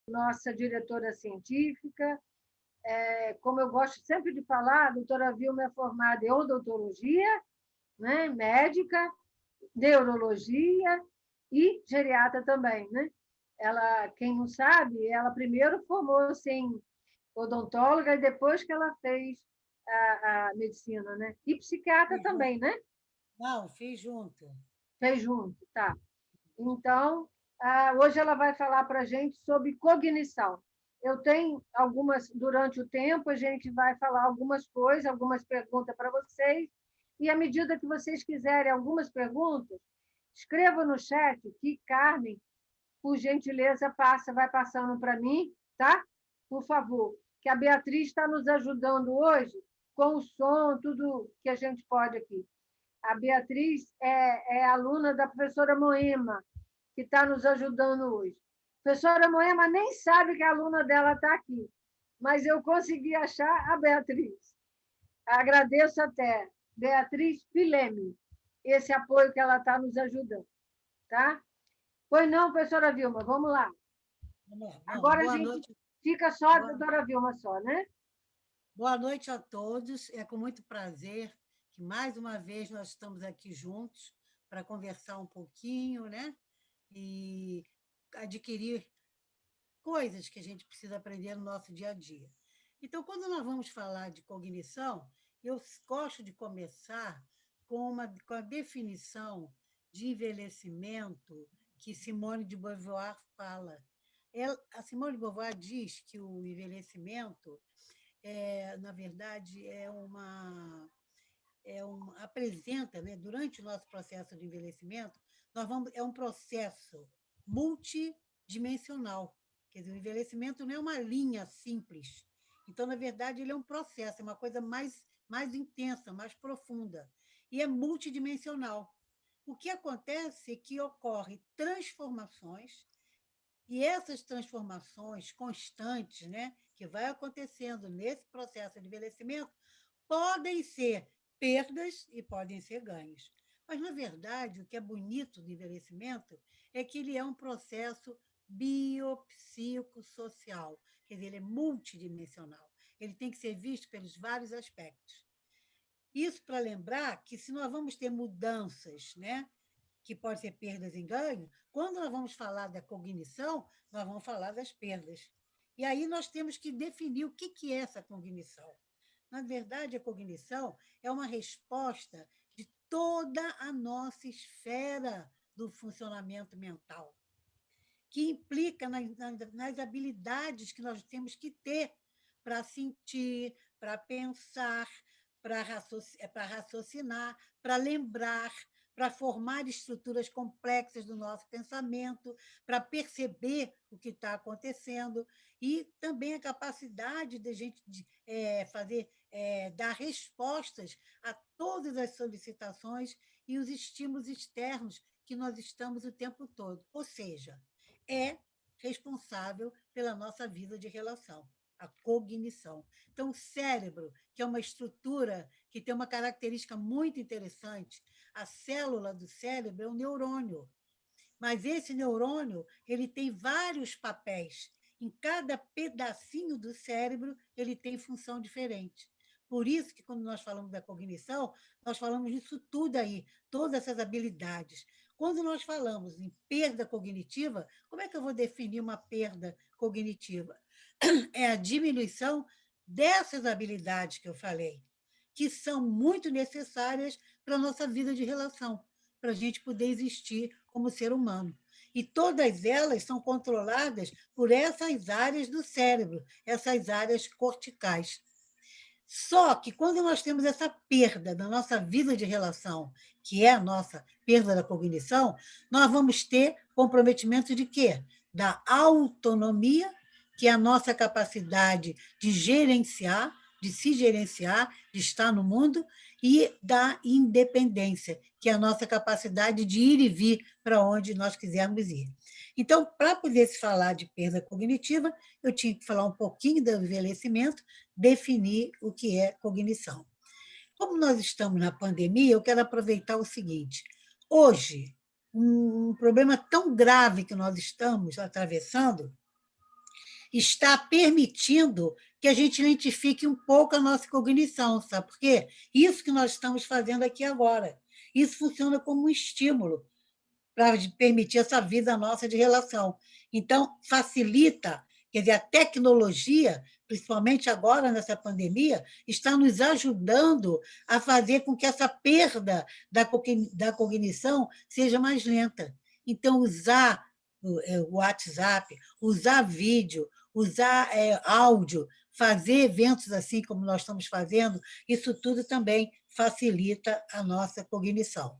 nossa diretora científica. Como eu gosto sempre de falar, a doutora Vilma é formada em odontologia, né? Médica, neurologia e geriatra também, né? Ela, quem não sabe, ela primeiro formou-se em odontóloga e depois que ela fez a medicina, né? E psiquiatra Fiz junto. também, né? Não, fiz junto. Fez junto, tá. Então, hoje ela vai falar para a gente sobre cognição. Eu tenho algumas, durante o tempo, a gente vai falar algumas coisas, algumas perguntas para vocês, e à medida que vocês quiserem algumas perguntas, escreva no chat que Carmen, por gentileza, vai passando para mim, tá? Por favor, que a Beatriz está nos ajudando hoje com o som, tudo que a gente pode aqui. A Beatriz é aluna da professora Moema, que está nos ajudando hoje. A professora Moema nem sabe que a aluna dela está aqui, mas eu consegui achar a Beatriz. Agradeço até, Beatriz Pileme, esse apoio que ela está nos ajudando. Tá? Pois não, professora Vilma, vamos lá. Bom, Agora a boa gente noite. fica só a Boa, doutora Vilma só, né? boa noite a todos. É com muito prazer que, mais uma vez, nós estamos aqui juntos para conversar um pouquinho, né? E adquirir coisas que a gente precisa aprender no nosso dia a dia. Então, quando nós vamos falar de cognição, eu gosto de começar com a definição de envelhecimento que Simone de Beauvoir fala. A Simone de Beauvoir diz que o envelhecimento, na verdade, apresenta, né, durante o nosso processo de envelhecimento, é um processo multidimensional. Quer dizer, o envelhecimento não é uma linha simples. Então, na verdade, ele é um processo, é uma coisa mais intensa, mais profunda. E é multidimensional. O que acontece é que ocorrem transformações, e essas transformações constantes, né, que vai acontecendo nesse processo de envelhecimento, podem ser perdas e podem ser ganhos. Mas, na verdade, o que é bonito do envelhecimento é que ele é um processo biopsicossocial, quer dizer, ele é multidimensional. Ele tem que ser visto pelos vários aspectos. Isso para lembrar que, se nós vamos ter mudanças, né, que pode ser perdas e ganhos, quando nós vamos falar da cognição, nós vamos falar das perdas. E aí nós temos que definir o que é essa cognição. Na verdade, a cognição é uma resposta de toda a nossa esfera do funcionamento mental, que implica nas habilidades que nós temos que ter para sentir, para pensar, para raciocinar, para lembrar, para formar estruturas complexas do nosso pensamento, para perceber o que está acontecendo, e também a capacidade de a gente dar respostas a todas as solicitações e os estímulos externos que nós estamos o tempo todo. Ou seja, é responsável pela nossa vida de relação, a cognição. Então, o cérebro, que é uma estrutura que tem uma característica muito interessante, a célula do cérebro é um neurônio, mas esse neurônio ele tem vários papéis. Em cada pedacinho do cérebro, ele tem função diferente. Por isso que, quando nós falamos da cognição, nós falamos disso tudo aí, todas essas habilidades. Quando nós falamos em perda cognitiva, como é que eu vou definir uma perda cognitiva? É a diminuição dessas habilidades que eu falei, que são muito necessárias para a nossa vida de relação, para a gente poder existir como ser humano. E todas elas são controladas por essas áreas do cérebro, essas áreas corticais. Só que, quando nós temos essa perda da nossa vida de relação, que é a nossa perda da cognição, nós vamos ter comprometimento de quê? Da autonomia, que é a nossa capacidade de gerenciar, de se gerenciar, de estar no mundo, e da independência, que é a nossa capacidade de ir e vir para onde nós quisermos ir. Então, para poder se falar de perda cognitiva, eu tinha que falar um pouquinho do envelhecimento, definir o que é cognição. Como nós estamos na pandemia, eu quero aproveitar o seguinte: hoje, um problema tão grave que nós estamos atravessando está permitindo que a gente identifique um pouco a nossa cognição, sabe por quê? Isso que nós estamos fazendo aqui agora. Isso funciona como um estímulo para permitir essa vida nossa de relação. Então, facilita, quer dizer, a tecnologia, principalmente agora nessa pandemia, está nos ajudando a fazer com que essa perda da cognição seja mais lenta. Então, usar o WhatsApp, usar vídeo, usar áudio, fazer eventos assim como nós estamos fazendo, isso tudo também facilita a nossa cognição.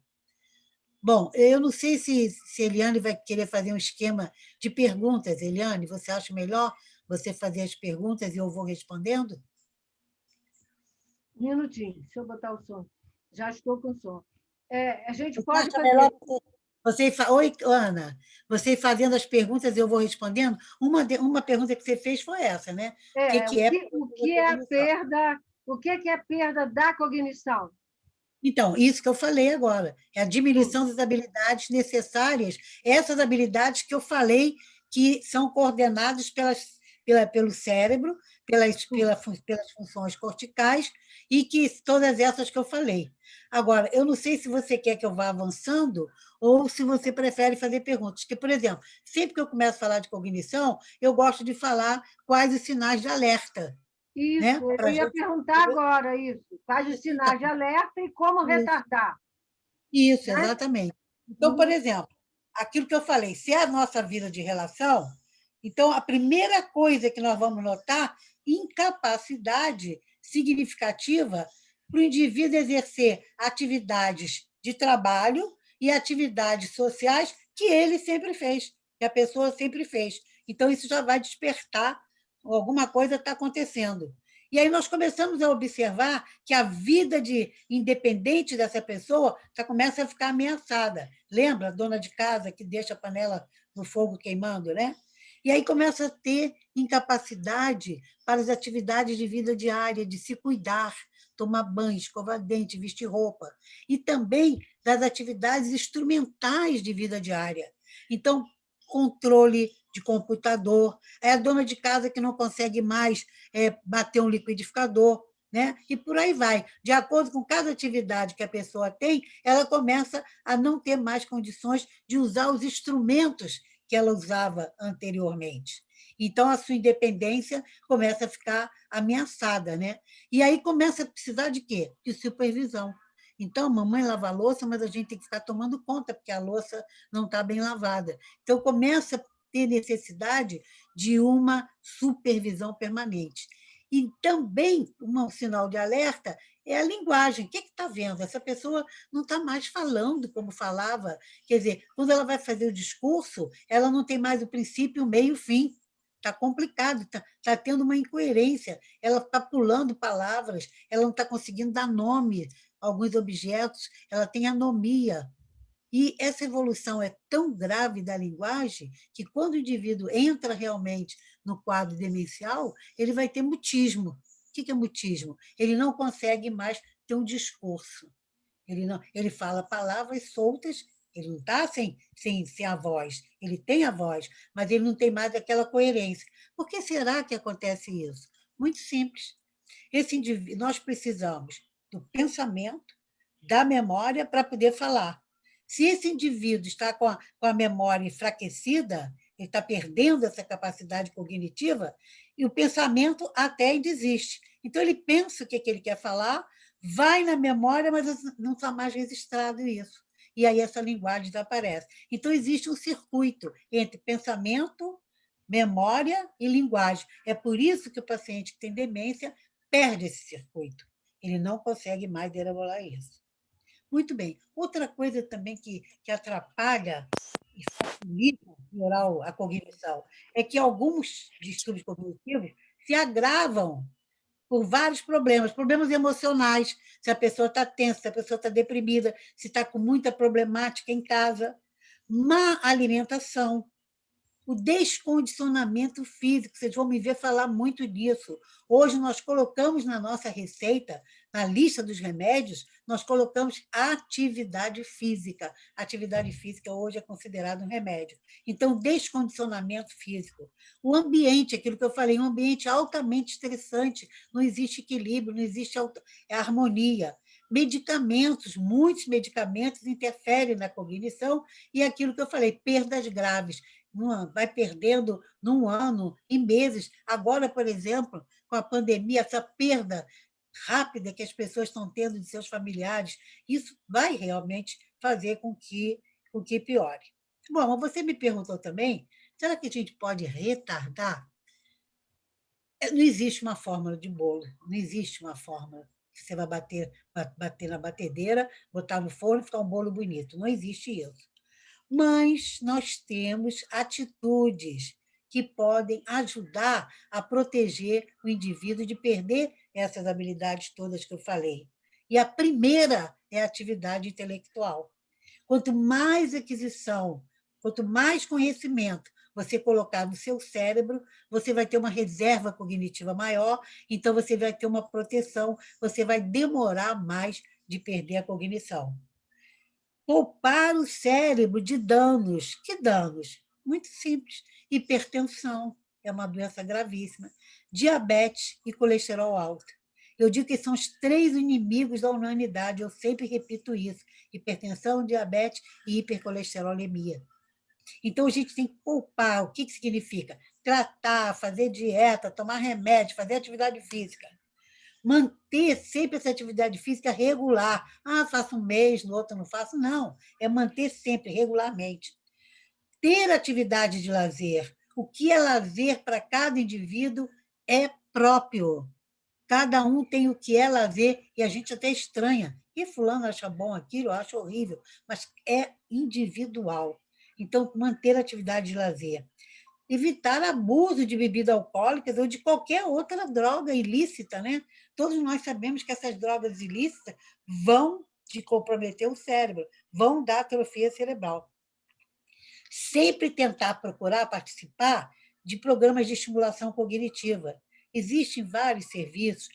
Bom, eu não sei se Eliane vai querer fazer um esquema de perguntas. Eliane, você acha melhor você fazer as perguntas e eu vou respondendo? Um minutinho, deixa eu botar o som. Já estou com o som. A gente Você pode acha melhor fazer. Oi, Ana, você fazendo as perguntas e eu vou respondendo? Uma pergunta que você fez foi essa, né? O que, É, que é o perda da que é a cognição? perda? O que é a perda da cognição? Então, isso que eu falei agora, é a Sim. diminuição das habilidades necessárias, essas habilidades que eu falei que são coordenadas pelo cérebro, pelas funções corticais, e que todas essas que eu falei. Agora, eu não sei se você quer que eu vá avançando ou se você prefere fazer perguntas. Porque, por exemplo, sempre que eu começo a falar de cognição, eu gosto de falar quais os sinais de alerta, né? Isso, eu Para a ia gente perguntar agora isso. Quais os sinais de alerta e como poder. retardar, Isso, né? exatamente. Então, por Uhum. exemplo, aquilo que eu falei, se é a nossa vida de relação, então a primeira coisa que nós vamos notar, incapacidade significativa para o indivíduo exercer atividades de trabalho e atividades sociais que ele sempre fez, que a pessoa sempre fez. Então, isso já vai despertar alguma coisa está acontecendo. E aí nós começamos a observar que a vida independente dessa pessoa já começa a ficar ameaçada. Lembra a dona de casa que deixa a panela no fogo queimando, né? E aí começa a ter incapacidade para as atividades de vida diária, de se cuidar, tomar banho, escovar dente, vestir roupa, e também das atividades instrumentais de vida diária. Então, controle de computador, é a dona de casa que não consegue mais bater um liquidificador, né? E por aí vai. De acordo com cada atividade que a pessoa tem, ela começa a não ter mais condições de usar os instrumentos que ela usava anteriormente. Então, a sua independência começa a ficar ameaçada, né? E aí começa a precisar de quê? De supervisão. Então, mamãe lava a louça, mas a gente tem que ficar tomando conta, porque a louça não está bem lavada. Então, começa a ter necessidade de uma supervisão permanente. E também um sinal de alerta é a linguagem. O que está vendo? Essa pessoa não está mais falando como falava. Quer dizer, quando ela vai fazer o discurso, ela não tem mais o princípio, o meio e o fim. Está complicado, está tendo uma incoerência. Ela está pulando palavras, ela não está conseguindo dar nome a alguns objetos, ela tem anomia. E essa evolução é tão grave da linguagem que, quando o indivíduo entra realmente no quadro demencial, ele vai ter mutismo. O que é mutismo? Ele não consegue mais ter um discurso. Ele fala palavras soltas, ele não está sem a voz, ele tem a voz, mas ele não tem mais aquela coerência. Por que será que acontece isso? Muito simples. Nós precisamos do pensamento, da memória para poder falar. Se esse indivíduo está com a memória enfraquecida, ele está perdendo essa capacidade cognitiva, e o pensamento até ainda existe. Então, ele pensa o que ele quer falar, vai na memória, mas não está mais registrado isso. E aí essa linguagem desaparece. Então, existe um circuito entre pensamento, memória e linguagem. É por isso que o paciente que tem demência perde esse circuito. Ele não consegue mais elaborar isso. Muito bem. Outra coisa também que atrapalha e facilita piorar a cognição é que alguns distúrbios cognitivos se agravam por vários problemas emocionais, se a pessoa está tensa, se a pessoa está deprimida, se está com muita problemática em casa, má alimentação, o descondicionamento físico, vocês vão me ver falar muito disso. Hoje nós colocamos na nossa receita na lista dos remédios, nós colocamos atividade física. Atividade física hoje é considerado um remédio. Então, descondicionamento físico. O ambiente, aquilo que eu falei, um ambiente altamente estressante, não existe equilíbrio, não existe harmonia. Medicamentos, muitos medicamentos interferem na cognição, e aquilo que eu falei, perdas graves. Vai perdendo num ano, em meses. Agora, por exemplo, com a pandemia, essa perda rápida que as pessoas estão tendo de seus familiares, isso vai realmente fazer com que piore. Bom, você me perguntou também, será que a gente pode retardar? Não existe uma fórmula de bolo, não existe uma fórmula que você vai bater na batedeira, botar no forno e ficar um bolo bonito. Não existe isso. Mas nós temos atitudes que podem ajudar a proteger o indivíduo de perder essas habilidades todas que eu falei. E a primeira é a atividade intelectual. Quanto mais aquisição, quanto mais conhecimento você colocar no seu cérebro, você vai ter uma reserva cognitiva maior, então você vai ter uma proteção, você vai demorar mais de perder a cognição. Poupar o cérebro de danos. Que danos? Muito simples. Hipertensão é uma doença gravíssima. Diabetes e colesterol alto. Eu digo que são os três inimigos da humanidade, eu sempre repito isso: hipertensão, diabetes e hipercolesterolemia. Então, a gente tem que poupar. O que significa? Tratar, fazer dieta, tomar remédio, fazer atividade física. Manter sempre essa atividade física regular. Ah, faço um mês, no outro não faço. Não, é manter sempre, regularmente. Ter atividade de lazer. O que é lazer para cada indivíduo é próprio. Cada um tem o que é lazer e a gente até estranha. E fulano acha bom aquilo, acha horrível, mas é individual. Então, manter a atividade de lazer. Evitar abuso de bebidas alcoólicas ou de qualquer outra droga ilícita, né? Todos nós sabemos que essas drogas ilícitas vão te comprometer o cérebro, vão dar atrofia cerebral. Sempre tentar procurar participar de programas de estimulação cognitiva. Existem vários serviços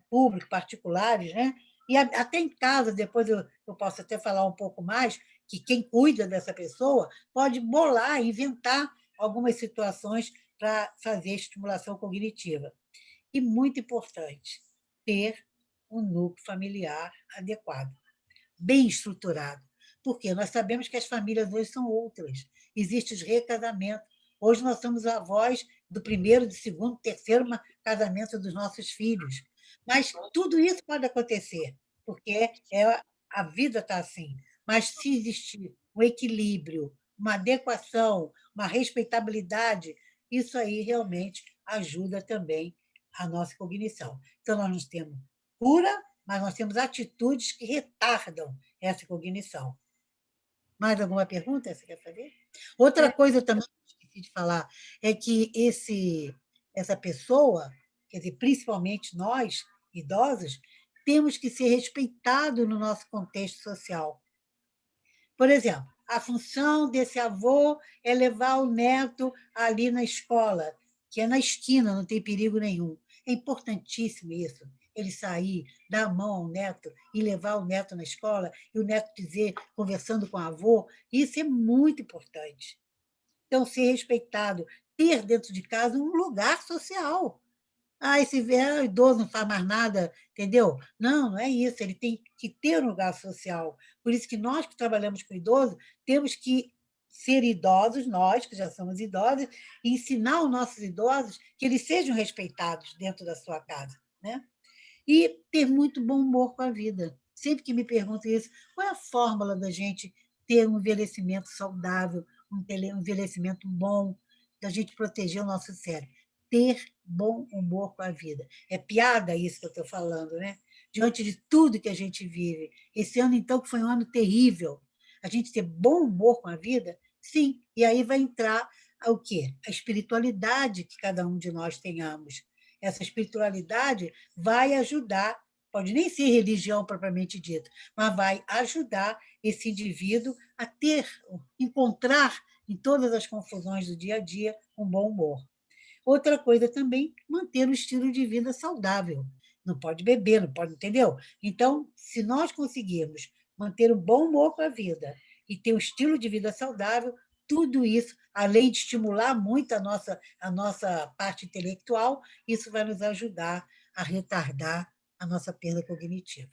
públicos, particulares, né? E até em casa, depois eu posso até falar um pouco mais, que quem cuida dessa pessoa pode bolar, inventar algumas situações para fazer estimulação cognitiva. E muito importante, ter um núcleo familiar adequado, bem estruturado. Porque nós sabemos que as famílias hoje são outras. Existem os recasamentos. Hoje nós somos avós do primeiro, do segundo, terceiro casamento dos nossos filhos. Mas tudo isso pode acontecer, porque a vida está assim. Mas se existir um equilíbrio, uma adequação, uma respeitabilidade, isso aí realmente ajuda também a nossa cognição. Então, nós não temos cura, mas nós temos atitudes que retardam essa cognição. Mais alguma pergunta você quer fazer? Outra coisa também que eu esqueci de falar é que essa pessoa, quer dizer, principalmente nós, idosos, temos que ser respeitados no nosso contexto social. Por exemplo, a função desse avô é levar o neto ali na escola, que é na esquina, não tem perigo nenhum. É importantíssimo isso, ele sair, dar a mão ao neto e levar o neto na escola, e o neto dizer, conversando com o avô, isso é muito importante. Então, ser respeitado, ter dentro de casa um lugar social. Ah, esse idoso não faz mais nada, entendeu? Não, não é isso. Ele tem que ter um lugar social. Por isso que nós que trabalhamos com idoso temos que ser idosos, nós que já somos idosos, e ensinar os nossos idosos que eles sejam respeitados dentro da sua casa, né? E ter muito bom humor com a vida. Sempre que me perguntam isso, qual é a fórmula da gente ter um envelhecimento saudável, um envelhecimento bom, da gente proteger o nosso cérebro? Ter bom humor com a vida. É piada isso que eu estou falando, né? Diante de tudo que a gente vive. Esse ano, então, que foi um ano terrível. A gente ter bom humor com a vida, sim. E aí vai entrar o quê? A espiritualidade que cada um de nós tenhamos. Essa espiritualidade vai ajudar, pode nem ser religião propriamente dita, mas vai ajudar esse indivíduo a encontrar em todas as confusões do dia a dia um bom humor. Outra coisa também, manter um estilo de vida saudável. não pode beber, não pode, entendeu? Então, se nós conseguirmos manter um bom humor para a vida e ter um estilo de vida saudável, tudo isso, além de estimular muito a nossa parte intelectual, isso vai nos ajudar a retardar a nossa perda cognitiva.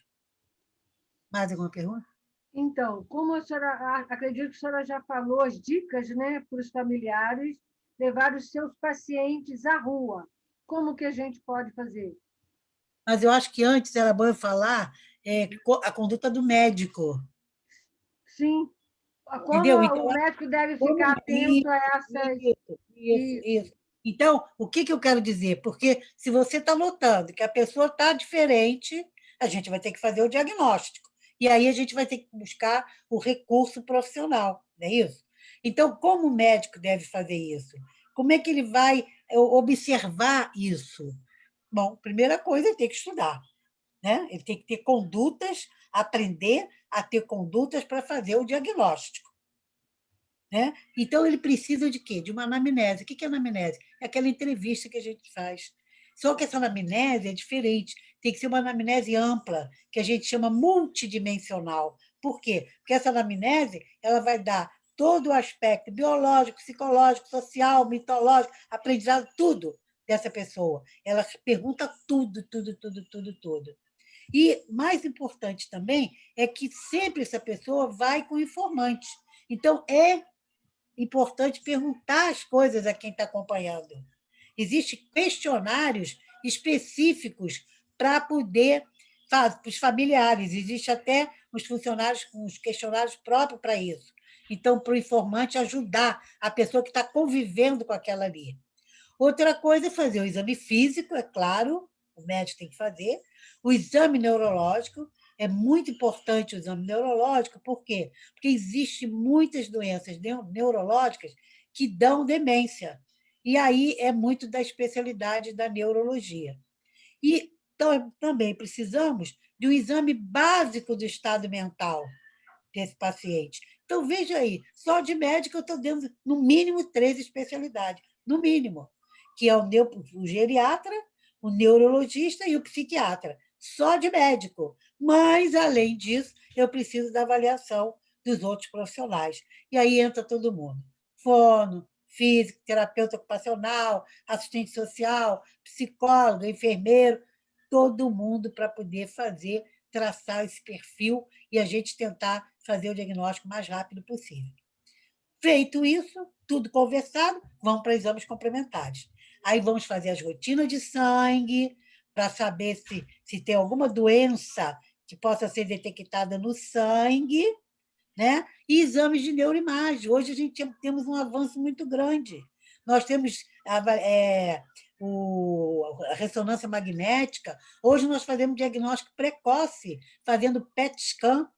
Mais alguma pergunta? Então, como a senhora, acredito que a senhora já falou as dicas, né, para os familiares levar os seus pacientes à rua. Como que a gente pode fazer? Mas eu acho que antes era bom eu falar a conduta do médico, Sim, como entendeu? Então, o médico deve como ficar atento a essas. isso. Então, o que eu quero dizer? Porque se você está notando que a pessoa está diferente, a gente vai ter que fazer o diagnóstico. E aí a gente vai ter que buscar o recurso profissional, não é isso? Então, como o médico deve fazer isso? Como é que ele vai observar isso? Bom, primeira coisa, ele tem que estudar, né? Ele tem que ter condutas, aprender a ter condutas para fazer o diagnóstico. Né? Então, ele precisa de quê? De uma anamnese. O que é anamnese? É aquela entrevista que a gente faz. Só que essa anamnese é diferente. Tem que ser uma anamnese ampla, que a gente chama multidimensional. Por quê? Porque essa anamnese ela vai dar todo o aspecto biológico, psicológico, social, mitológico, aprendizado, tudo dessa pessoa. Ela pergunta tudo, tudo, tudo, tudo, tudo. E mais importante também é que sempre essa pessoa vai com informante. Então, é importante perguntar as coisas a quem está acompanhando. Existem questionários específicos para poder, para os familiares, existe até os funcionários com os questionários próprios para isso. Então, para o informante ajudar a pessoa que está convivendo com aquela ali. Outra coisa é fazer o exame físico, é claro, o médico tem que fazer, o exame neurológico, é muito importante o exame neurológico, por quê? Porque existem muitas doenças neurológicas que dão demência. E aí é muito da especialidade da neurologia. E também precisamos de um exame básico do estado mental desse paciente. Então, veja aí, só de médico eu estou dando, no mínimo, 3 especialidades, no mínimo, que é o geriatra, o neurologista e o psiquiatra, só de médico. Mas, além disso, eu preciso da avaliação dos outros profissionais. E aí entra todo mundo. Fono, físico, terapeuta ocupacional, assistente social, psicólogo, enfermeiro, todo mundo para poder fazer, traçar esse perfil e a gente tentar fazer o diagnóstico o mais rápido possível. Feito isso, tudo conversado, vamos para exames complementares. Aí vamos fazer as rotinas de sangue, para saber se tem alguma doença que possa ser detectada no sangue, né? E exames de neuroimagem. Hoje a gente temos um avanço muito grande. Nós temos a ressonância magnética. Hoje nós fazemos diagnóstico precoce, fazendo PET scan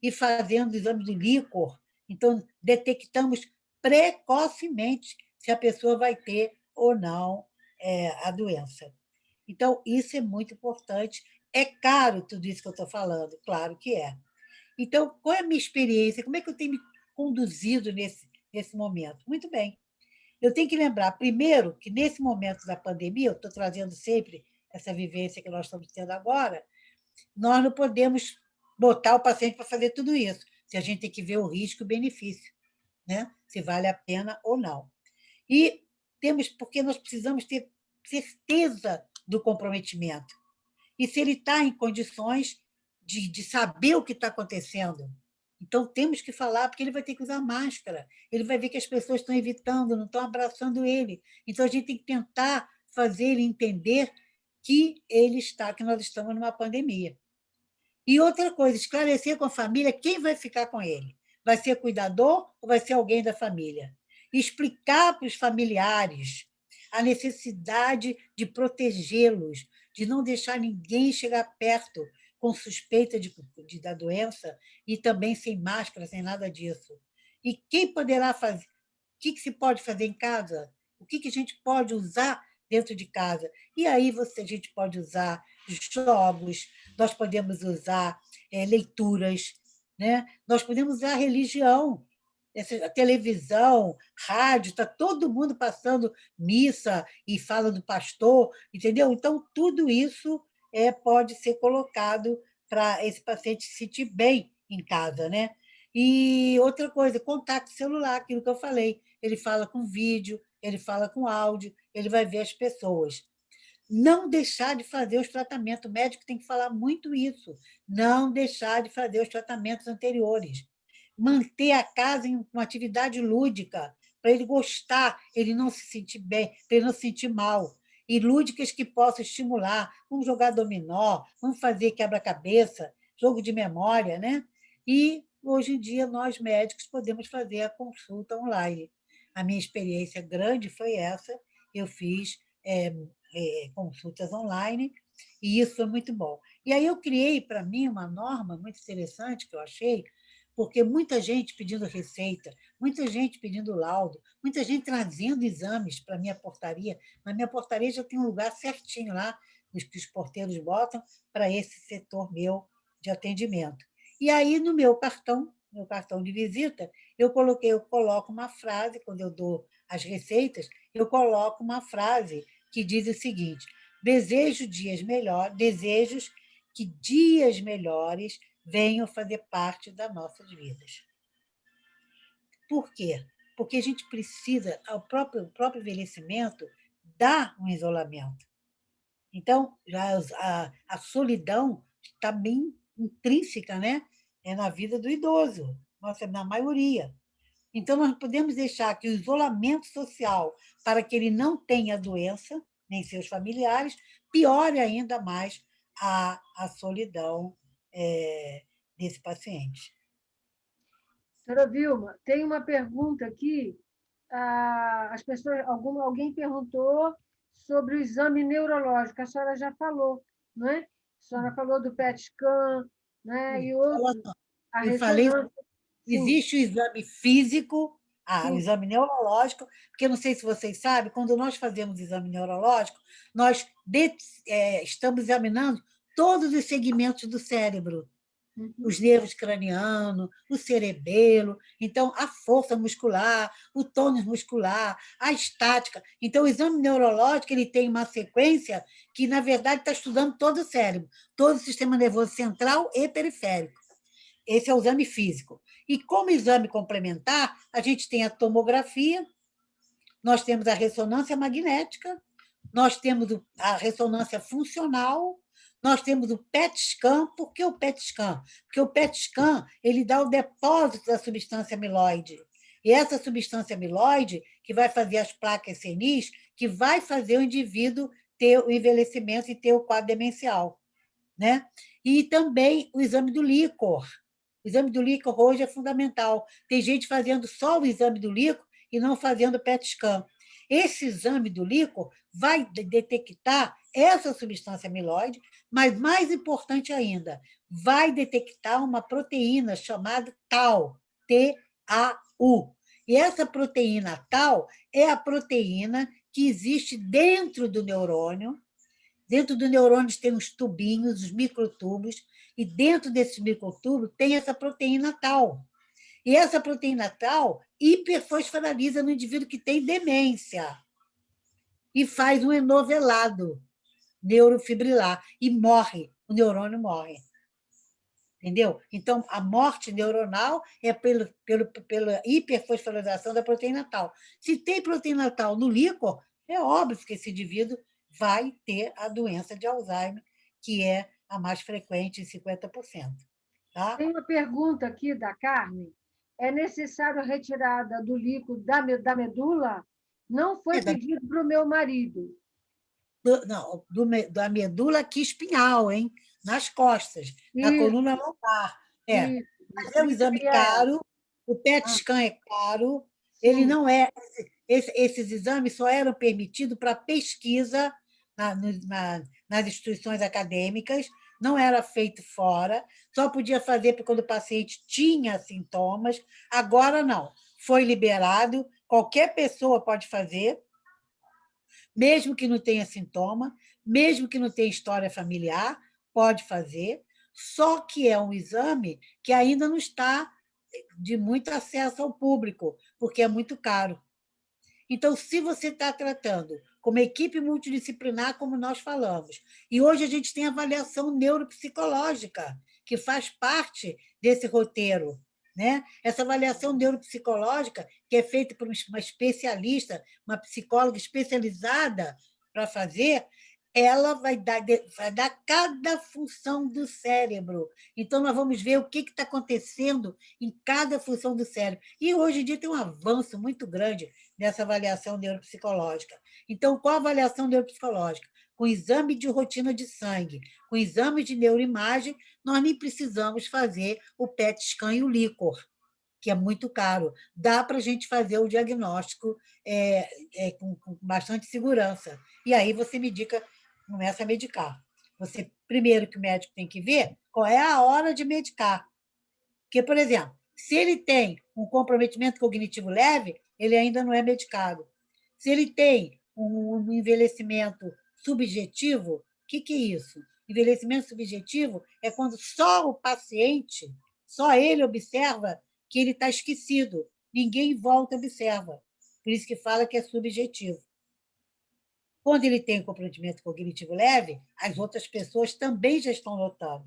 e fazendo exame de líquor. Então, detectamos precocemente se a pessoa vai ter ou não a doença. Então, isso é muito importante. É caro tudo isso que eu estou falando, claro que é. Então, qual é a minha experiência? Como é que eu tenho me conduzido nesse momento? Muito bem. Eu tenho que lembrar, primeiro, que nesse momento da pandemia, eu estou trazendo sempre essa vivência que nós estamos tendo agora, nós não podemos botar o paciente para fazer tudo isso. Se a gente tem que ver o risco e o benefício, né? Se vale a pena ou não. E temos, porque nós precisamos ter certeza do comprometimento. E se ele está em condições de saber o que está acontecendo. Então, temos que falar, porque ele vai ter que usar máscara. Ele vai ver que as pessoas estão evitando, não estão abraçando ele. Então, a gente tem que tentar fazer ele entender que nós estamos numa pandemia. E outra coisa, esclarecer com a família quem vai ficar com ele. Vai ser cuidador ou vai ser alguém da família? Explicar para os familiares a necessidade de protegê-los, de não deixar ninguém chegar perto com suspeita da doença e também sem máscara, sem nada disso. E quem poderá fazer? O que se pode fazer em casa? O que a gente pode usar dentro de casa? E aí a gente pode usar jogos, nós podemos usar leituras, né? Nós podemos usar religião, a televisão, rádio, está todo mundo passando missa e fala do pastor, entendeu? Então, tudo isso pode ser colocado para esse paciente se sentir bem em casa, né? E outra coisa, contato celular, aquilo que eu falei. Ele fala com vídeo, ele fala com áudio, ele vai ver as pessoas. Não deixar de fazer os tratamentos. O médico tem que falar muito isso. Não deixar de fazer os tratamentos anteriores. Manter a casa em uma atividade lúdica, para ele gostar, ele não se sentir bem, para ele não se sentir mal. E lúdicas que possam estimular. Vamos jogar dominó, vamos fazer quebra-cabeça, jogo de memória, né? E, hoje em dia, nós médicos podemos fazer a consulta online. A minha experiência grande foi essa. Eu fiz consultas online, e isso foi muito bom. E aí eu criei para mim uma norma muito interessante que eu achei, porque muita gente pedindo receita, muita gente pedindo laudo, muita gente trazendo exames para a minha portaria. Na minha portaria já tem um lugar certinho lá, que os porteiros botam para esse setor meu de atendimento. E aí, no meu cartão de visita, eu coloco uma frase, quando eu dou as receitas, eu coloco uma frase que diz o seguinte: desejos que dias melhores venham fazer parte das nossas vidas. Por quê? Porque a gente precisa, o próprio envelhecimento dá um isolamento. Então, a solidão está bem intrínseca, né? Na vida do idoso, nossa, na maioria. Então, nós podemos deixar que o isolamento social, para que ele não tenha doença, nem seus familiares, piore ainda mais a solidão desse paciente. Doutora Vilma, tem uma pergunta aqui. Alguém perguntou sobre o exame neurológico. A senhora já falou, não é? A senhora falou do PET scan, né? E outro, a Eu falei, ressonância. Sim, existe o exame físico, o sim. exame neurológico, porque eu não sei se vocês sabem, quando nós fazemos exame neurológico, nós estamos examinando todos os segmentos do cérebro, Uhum. os nervos cranianos, o cerebelo, então a força muscular, o tônus muscular, a estática. Então, o exame neurológico ele tem uma sequência que, na verdade, está estudando todo o cérebro, todo o sistema nervoso central e periférico. Esse é o exame físico. E como exame complementar, a gente tem a tomografia, nós temos a ressonância magnética, nós temos a ressonância funcional, nós temos o PET scan. Por que o PET scan? Porque o PET scan ele dá o depósito da substância amiloide. E essa substância amiloide que vai fazer as placas senis, que vai fazer o indivíduo ter o envelhecimento e ter o quadro demencial, né? E também o exame do líquor. O exame do líquor hoje é fundamental. Tem gente fazendo só o exame do líquor e não fazendo PET scan. Esse exame do líquor vai detectar essa substância amiloide, mas, mais importante ainda, vai detectar uma proteína chamada tau, T-A-U. E essa proteína tau é a proteína que existe dentro do neurônio. Dentro do neurônio tem os tubinhos, os microtúbulos, e dentro desses microtúbulos tem essa proteína tau. E essa proteína tau hiperfosforiliza no indivíduo que tem demência e faz um enovelado neurofibrilar e morre, o neurônio morre. Entendeu? Então, a morte neuronal é pela hiperfosforilação da proteína tau. Se tem proteína tau no líquor, é óbvio que esse indivíduo vai ter a doença de Alzheimer, que é a mais frequente, em 50%. Tá? Tem uma pergunta aqui da Carmen. É necessário a retirada do líquido da medula? Não foi É pedido para o meu marido. não, da medula aqui espinhal, hein? Nas costas, na Isso, coluna lombar. isso, Mas isso. é um Isso exame aí é. caro, o PET Ah, scan é caro, ele sim. não é. Esses exames só eram permitidos para pesquisa nas instituições acadêmicas, não era feito fora, só podia fazer quando o paciente tinha sintomas, agora não. Foi liberado, qualquer pessoa pode fazer, mesmo que não tenha sintoma, mesmo que não tenha história familiar, pode fazer, só que é um exame que ainda não está de muito acesso ao público, porque é muito caro. Então, se você está tratando como equipe multidisciplinar, como nós falamos. E hoje a gente tem avaliação neuropsicológica, que faz parte desse roteiro. Né? Essa avaliação neuropsicológica, que é feita por uma especialista, uma psicóloga especializada para fazer, ela vai dar cada função do cérebro. Então, nós vamos ver o que está acontecendo em cada função do cérebro. E hoje em dia tem um avanço muito grande nessa avaliação neuropsicológica. Então, qual a avaliação neuropsicológica? Com exame de rotina de sangue, com exame de neuroimagem, nós nem precisamos fazer o PET scan e o líquor, que é muito caro. Dá para a gente fazer o diagnóstico com bastante segurança. E aí você começa a medicar. Você, primeiro que o médico tem que ver qual é a hora de medicar. Porque, por exemplo, se ele tem um comprometimento cognitivo leve, ele ainda não é medicado. Se ele tem um envelhecimento subjetivo, o que é isso? Envelhecimento subjetivo é quando só o paciente, só ele observa que ele está esquecido. Ninguém em volta observa. Por isso que fala que é subjetivo. Quando ele tem um comprometimento cognitivo leve, as outras pessoas também já estão notando.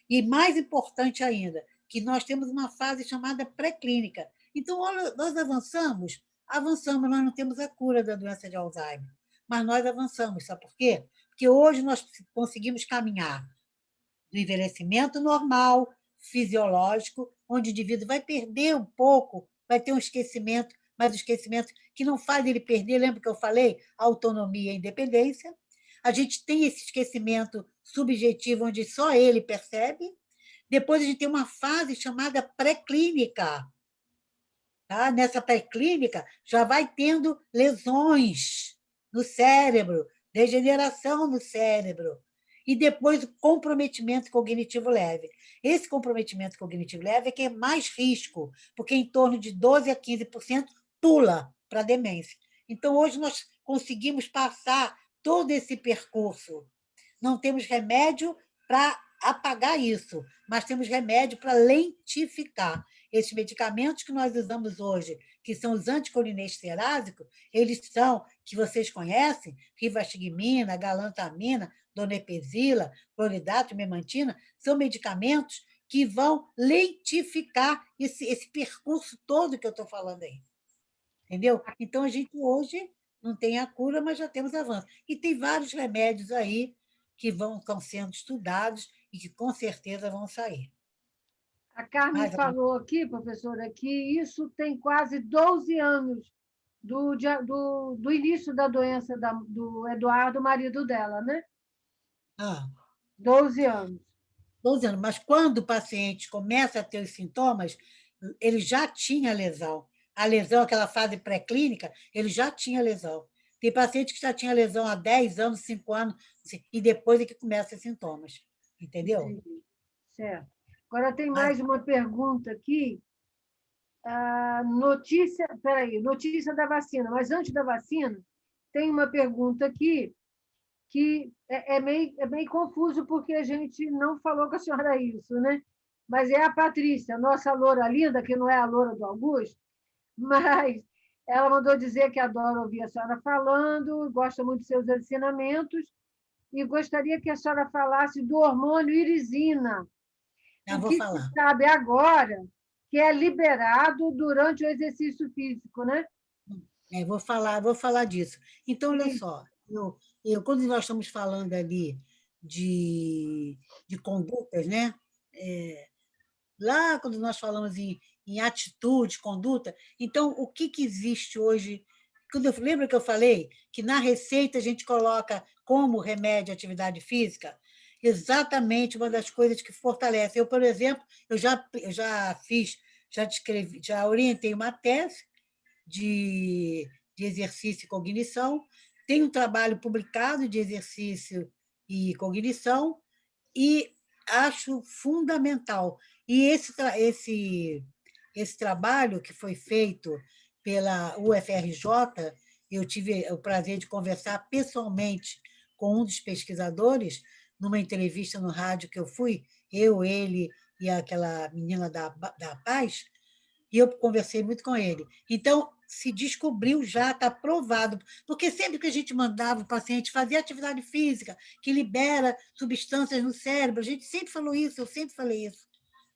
E mais importante ainda, que nós temos uma fase chamada pré-clínica. Então, nós avançamos, nós não temos a cura da doença de Alzheimer, mas nós avançamos, sabe por quê? Porque hoje nós conseguimos caminhar do envelhecimento normal, fisiológico, onde o indivíduo vai perder um pouco, vai ter um esquecimento, mas o esquecimento que não faz ele perder, lembra que eu falei? A autonomia e a independência. A gente tem esse esquecimento subjetivo, onde só ele percebe. Depois a gente tem uma fase chamada pré-clínica. Tá? Nessa pré-clínica já vai tendo lesões no cérebro, degeneração no cérebro, e depois o comprometimento cognitivo leve. Esse comprometimento cognitivo leve é que é mais risco, porque em torno de 12% a 15% pula para a demência. Então, hoje nós conseguimos passar todo esse percurso. Não temos remédio para apagar isso, mas temos remédio para lentificar. Esses medicamentos que nós usamos hoje, que são os anticolinesterásicos, eles são, que vocês conhecem, rivastigmina, galantamina, donepezila, cloridato, memantina, são medicamentos que vão lentificar esse percurso todo que eu estou falando aí. Entendeu? Então, a gente hoje não tem a cura, mas já temos avanço. E tem vários remédios aí que estão sendo estudados e que com certeza vão sair. A Carmen falou aqui, professora, que isso tem quase 12 anos do início da doença do Eduardo, marido dela, né? 12 anos. 12 anos. Mas quando o paciente começa a ter os sintomas, ele já tinha lesão. A lesão, aquela fase pré-clínica, ele já tinha lesão. Tem paciente que já tinha lesão há 10 anos, 5 anos, e depois é que começa os sintomas. Entendeu? Entendi. Certo. Agora tem mais uma pergunta aqui. Notícia da vacina. Mas antes da vacina, tem uma pergunta aqui que é meio confuso, porque a gente não falou com a senhora isso, né? Mas é a Patrícia, nossa loura linda, que não é a loura do Augusto, mas ela mandou dizer que adora ouvir a senhora falando, gosta muito dos seus ensinamentos, e gostaria que a senhora falasse do hormônio irisina. O que se sabe agora que é liberado durante o exercício físico, né? Vou falar disso. Então, olha só, quando nós estamos falando ali de condutas, né? Lá quando nós falamos em atitude, conduta, então o que existe hoje? Lembra que eu falei que na receita a gente coloca como remédio a atividade física? Exatamente uma das coisas que fortalece. Eu, por exemplo, eu já fiz, já descrevi, já orientei uma tese de exercício e cognição, tem um trabalho publicado de exercício e cognição, e acho fundamental. E esse trabalho que foi feito pela UFRJ, eu tive o prazer de conversar pessoalmente com um dos pesquisadores, numa entrevista no rádio que eu fui, eu, ele e aquela menina da Paz, e eu conversei muito com ele. Então, se descobriu já, está provado. Porque sempre que a gente mandava o paciente fazer atividade física, que libera substâncias no cérebro, a gente sempre falou isso, eu sempre falei isso.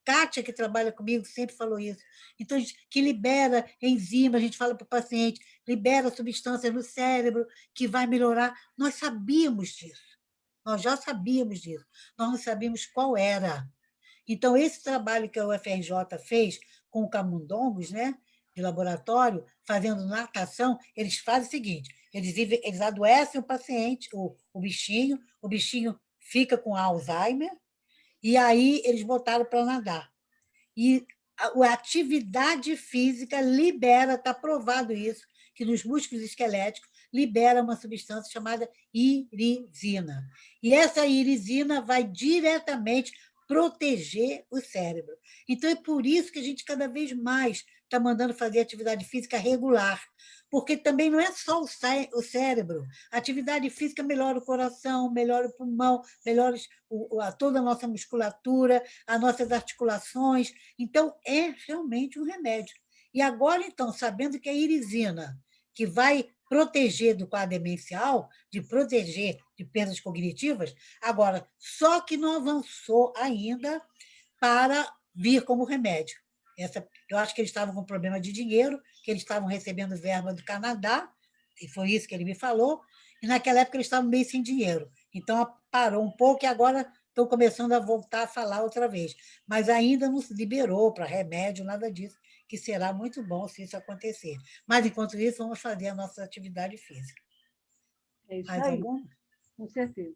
Kátia, que trabalha comigo, sempre falou isso. Então, que libera enzima, a gente fala para o paciente, libera substâncias no cérebro, que vai melhorar. Nós sabíamos disso. Nós já sabíamos disso. Nós não sabíamos qual era. Então, esse trabalho que a UFRJ fez com camundongos, né, de laboratório, fazendo natação, eles fazem o seguinte: eles adoecem o paciente, o bichinho fica com Alzheimer, e aí eles botaram para nadar. E a atividade física libera, está provado isso, que nos músculos esqueléticos libera uma substância chamada irisina. E essa irisina vai diretamente proteger o cérebro. Então, é por isso que a gente cada vez mais está mandando fazer atividade física regular, porque também não é só o cérebro. A atividade física melhora o coração, melhora o pulmão, melhora toda a nossa musculatura, as nossas articulações. Então, é realmente um remédio. E agora, então, sabendo que a irisina, que vai proteger do quadro demencial, de proteger de perdas cognitivas, agora, só que não avançou ainda para vir como remédio. Eu acho que eles estavam com problema de dinheiro, que eles estavam recebendo verba do Canadá, e foi isso que ele me falou, e naquela época eles estavam meio sem dinheiro. Então, parou um pouco e agora estão começando a voltar a falar outra vez. Mas ainda não se liberou para remédio, nada disso, que será muito bom se isso acontecer. Mas, enquanto isso, vamos fazer a nossa atividade física. É isso Mais aí, alguma? com certeza.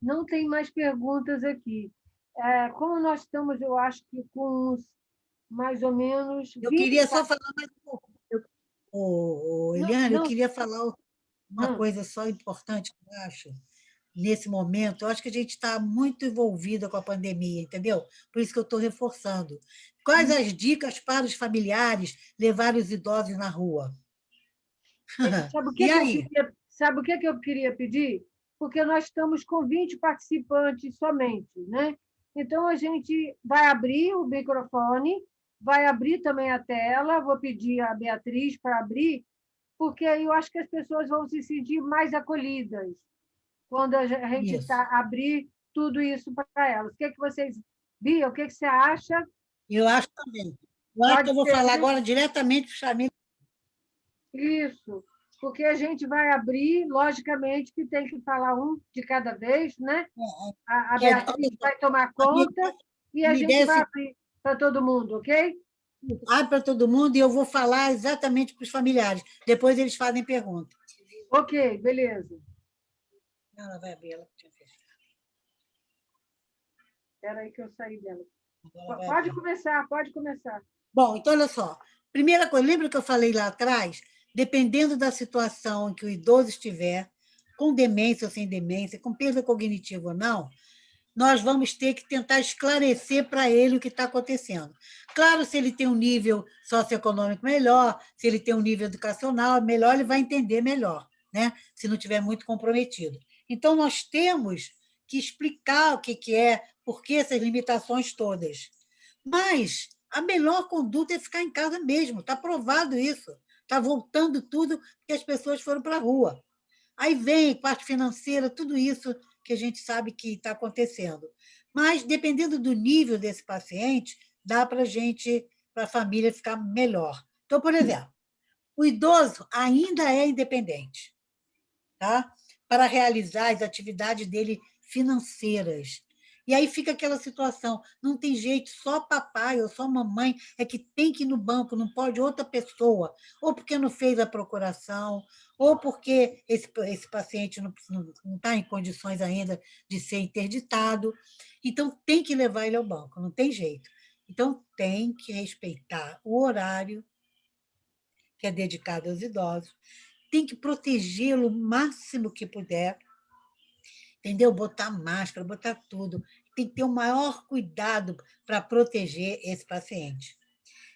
Não tem mais perguntas aqui. Como nós estamos, eu acho que com uns, mais ou menos Eu 20. queria só falar mais um pouco. Não, Eliane, eu não. queria falar uma coisa só importante, que eu acho, nesse momento. Eu acho que a gente está muito envolvida com a pandemia, entendeu? Por isso que eu estou reforçando. Quais as dicas para os familiares levar os idosos na rua? Sabe o que E que eu aí? queria, sabe o que que eu queria pedir? Porque nós estamos com 20 participantes somente, né? Então, a gente vai abrir o microfone, vai abrir também a tela, vou pedir a Beatriz para abrir, porque aí eu acho que as pessoas vão se sentir mais acolhidas quando a gente Isso. abrir tudo isso para elas. O que que vocês, Bia, o que que você acha? Eu acho também. Eu acho que Pode eu vou ser, falar né? agora diretamente para os famílias. Isso, porque a gente vai abrir, logicamente que tem que falar um de cada vez, né? A Olha Beatriz só, vai tomar a minha, conta e a a minha gente ideia é vai assim, abrir para todo mundo, ok? abre para todo mundo e eu vou falar exatamente para os familiares. Depois eles fazem pergunta. Ok, beleza. Ela vai abrir, ela tinha fechado. Espera aí que eu saí dela. Agora vai Pode abrir. começar, pode começar. Bom, então, olha só. Primeira coisa, lembra que eu falei lá atrás? Dependendo da situação em que o idoso estiver, com demência ou sem demência, com perda cognitiva ou não, nós vamos ter que tentar esclarecer para ele o que está acontecendo. Claro, se ele tem um nível socioeconômico melhor, se ele tem um nível educacional melhor, ele vai entender melhor, né? Se não tiver muito comprometido. Então, nós temos que explicar o que é, por que essas limitações todas. Mas a melhor conduta é ficar em casa mesmo, está provado isso. Está voltando tudo porque as pessoas foram para a rua. Aí vem parte financeira, tudo isso que a gente sabe que está acontecendo. Mas, dependendo do nível desse paciente, dá para a gente, para a família ficar melhor. Então, por exemplo, o idoso ainda é independente, tá? Para realizar as atividades dele financeiras. E aí fica aquela situação, não tem jeito, só papai ou só mamãe é que tem que ir no banco, não pode outra pessoa, ou porque não fez a procuração, ou porque esse paciente não está em condições ainda de ser interditado. Então, tem que levar ele ao banco, não tem jeito. Então, tem que respeitar o horário que é dedicado aos idosos, tem que protegê-lo o máximo que puder, entendeu? Botar máscara, botar tudo. Tem que ter o maior cuidado para proteger esse paciente.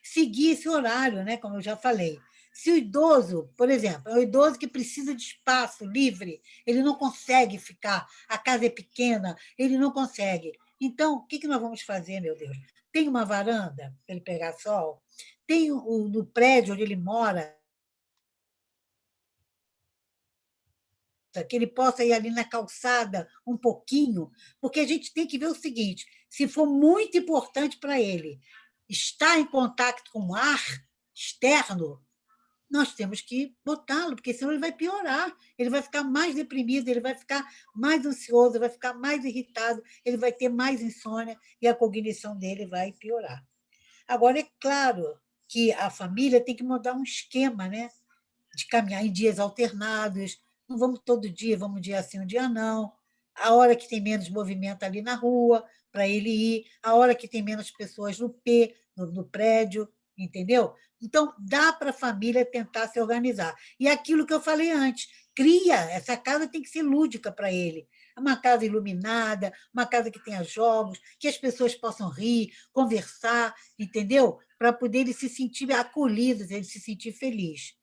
Seguir esse horário, né? Como eu já falei. Se o idoso, por exemplo, é o idoso que precisa de espaço livre, ele não consegue ficar, a casa é pequena, ele não consegue. Então, o que nós vamos fazer, meu Deus? Tem uma varanda para ele pegar sol? Tem no prédio onde ele mora que ele possa ir ali na calçada um pouquinho, porque a gente tem que ver o seguinte: se for muito importante para ele estar em contato com o ar externo, nós temos que botá-lo, porque senão ele vai piorar, ele vai ficar mais deprimido, ele vai ficar mais ansioso, vai ficar mais irritado, ele vai ter mais insônia e a cognição dele vai piorar. Agora, é claro que a família tem que mudar um esquema, né? De caminhar em dias alternados, não vamos todo dia, vamos um dia sim, um dia não. A hora que tem menos movimento ali na rua, para ele ir, a hora que tem menos pessoas no prédio, entendeu? Então, dá para a família tentar se organizar. E aquilo que eu falei antes, cria, essa casa tem que ser lúdica para ele. Uma casa iluminada, uma casa que tenha jogos, que as pessoas possam rir, conversar, entendeu? Para poder ele se sentir acolhido, ele se sentir feliz.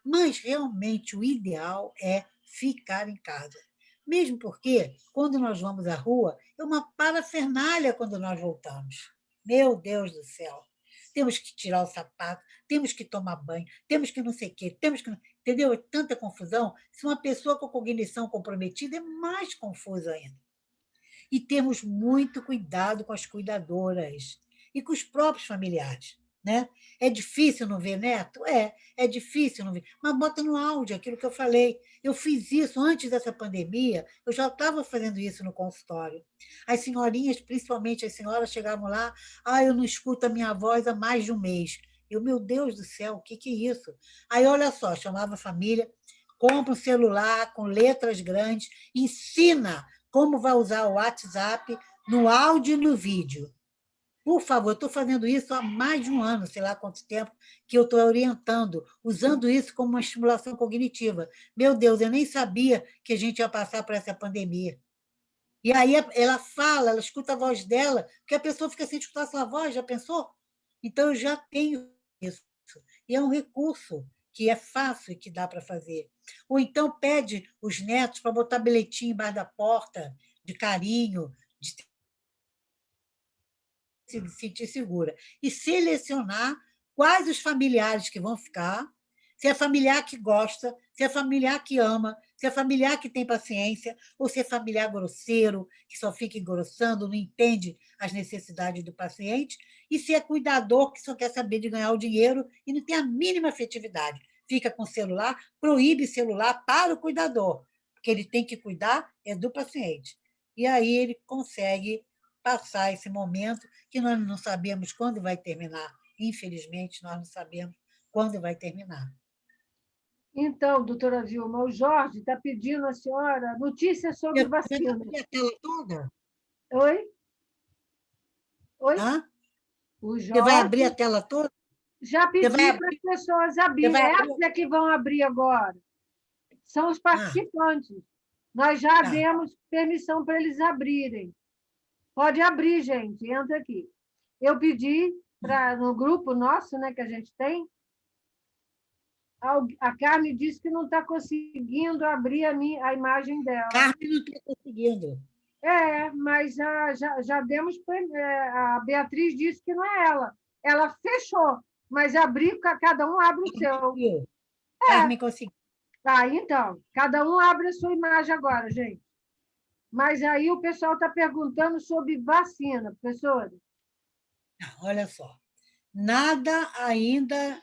Mas realmente o ideal é ficar em casa. Mesmo porque, quando nós vamos à rua, é uma parafernália quando nós voltamos. Meu Deus do céu! Temos que tirar o sapato, temos que tomar banho, temos que não sei o quê, temos que. Entendeu? É tanta confusão. Se uma pessoa com cognição comprometida é mais confusa ainda. E temos muito cuidado com as cuidadoras e com os próprios familiares. Né? É difícil não ver neto? É difícil não ver. Mas bota no áudio aquilo que eu falei. Eu fiz isso antes dessa pandemia, eu já estava fazendo isso no consultório. As senhorinhas, principalmente as senhoras, chegavam lá, eu não escuto a minha voz há mais de um mês. Eu, meu Deus do céu, o que é isso? Aí, olha só, chamava a família, compra um celular com letras grandes, ensina como vai usar o WhatsApp no áudio e no vídeo. Por favor, eu estou fazendo isso há mais de um ano, sei lá quanto tempo, que eu estou orientando, usando isso como uma estimulação cognitiva. Meu Deus, eu nem sabia que a gente ia passar por essa pandemia. E aí ela fala, ela escuta a voz dela, porque a pessoa fica sem escutar a sua voz, já pensou? Então, eu já tenho isso. E é um recurso que é fácil e que dá para fazer. Ou então pede os netos para botar bilhetinho embaixo da porta, de carinho, de se sentir segura. E selecionar quais os familiares que vão ficar, se é familiar que gosta, se é familiar que ama, se é familiar que tem paciência, ou se é familiar grosseiro, que só fica engrossando, não entende as necessidades do paciente, e se é cuidador que só quer saber de ganhar o dinheiro e não tem a mínima afetividade. Fica com o celular, proíbe celular para o cuidador, porque ele tem que cuidar é do paciente. E aí ele consegue passar esse momento que nós não sabemos quando vai terminar. Infelizmente, nós não sabemos quando vai terminar. Então, doutora Vilma, o Jorge está pedindo à senhora notícias sobre Você vai vacina. abrir a tela toda? Oi? Oi? Hã? O Você vai abrir a Jorge tela toda? já Você vai pedi para as abrir? pessoas Você abrirem. vai abrir? Essas é que vão abrir agora. São os Ah, participantes. Nós já tá. demos permissão para eles abrirem. Pode abrir, gente, entra aqui. Eu pedi no grupo nosso, né, que a gente tem, a Carmen disse que não está conseguindo abrir a imagem dela. Carmen não está conseguindo. Mas já demos. A Beatriz disse que não é ela. Ela fechou, mas abrir, cada um abre o seu. Carmen conseguiu. Tá, então, cada um abre a sua imagem agora, gente. Mas aí o pessoal está perguntando sobre vacina, professora. Olha só. Nada ainda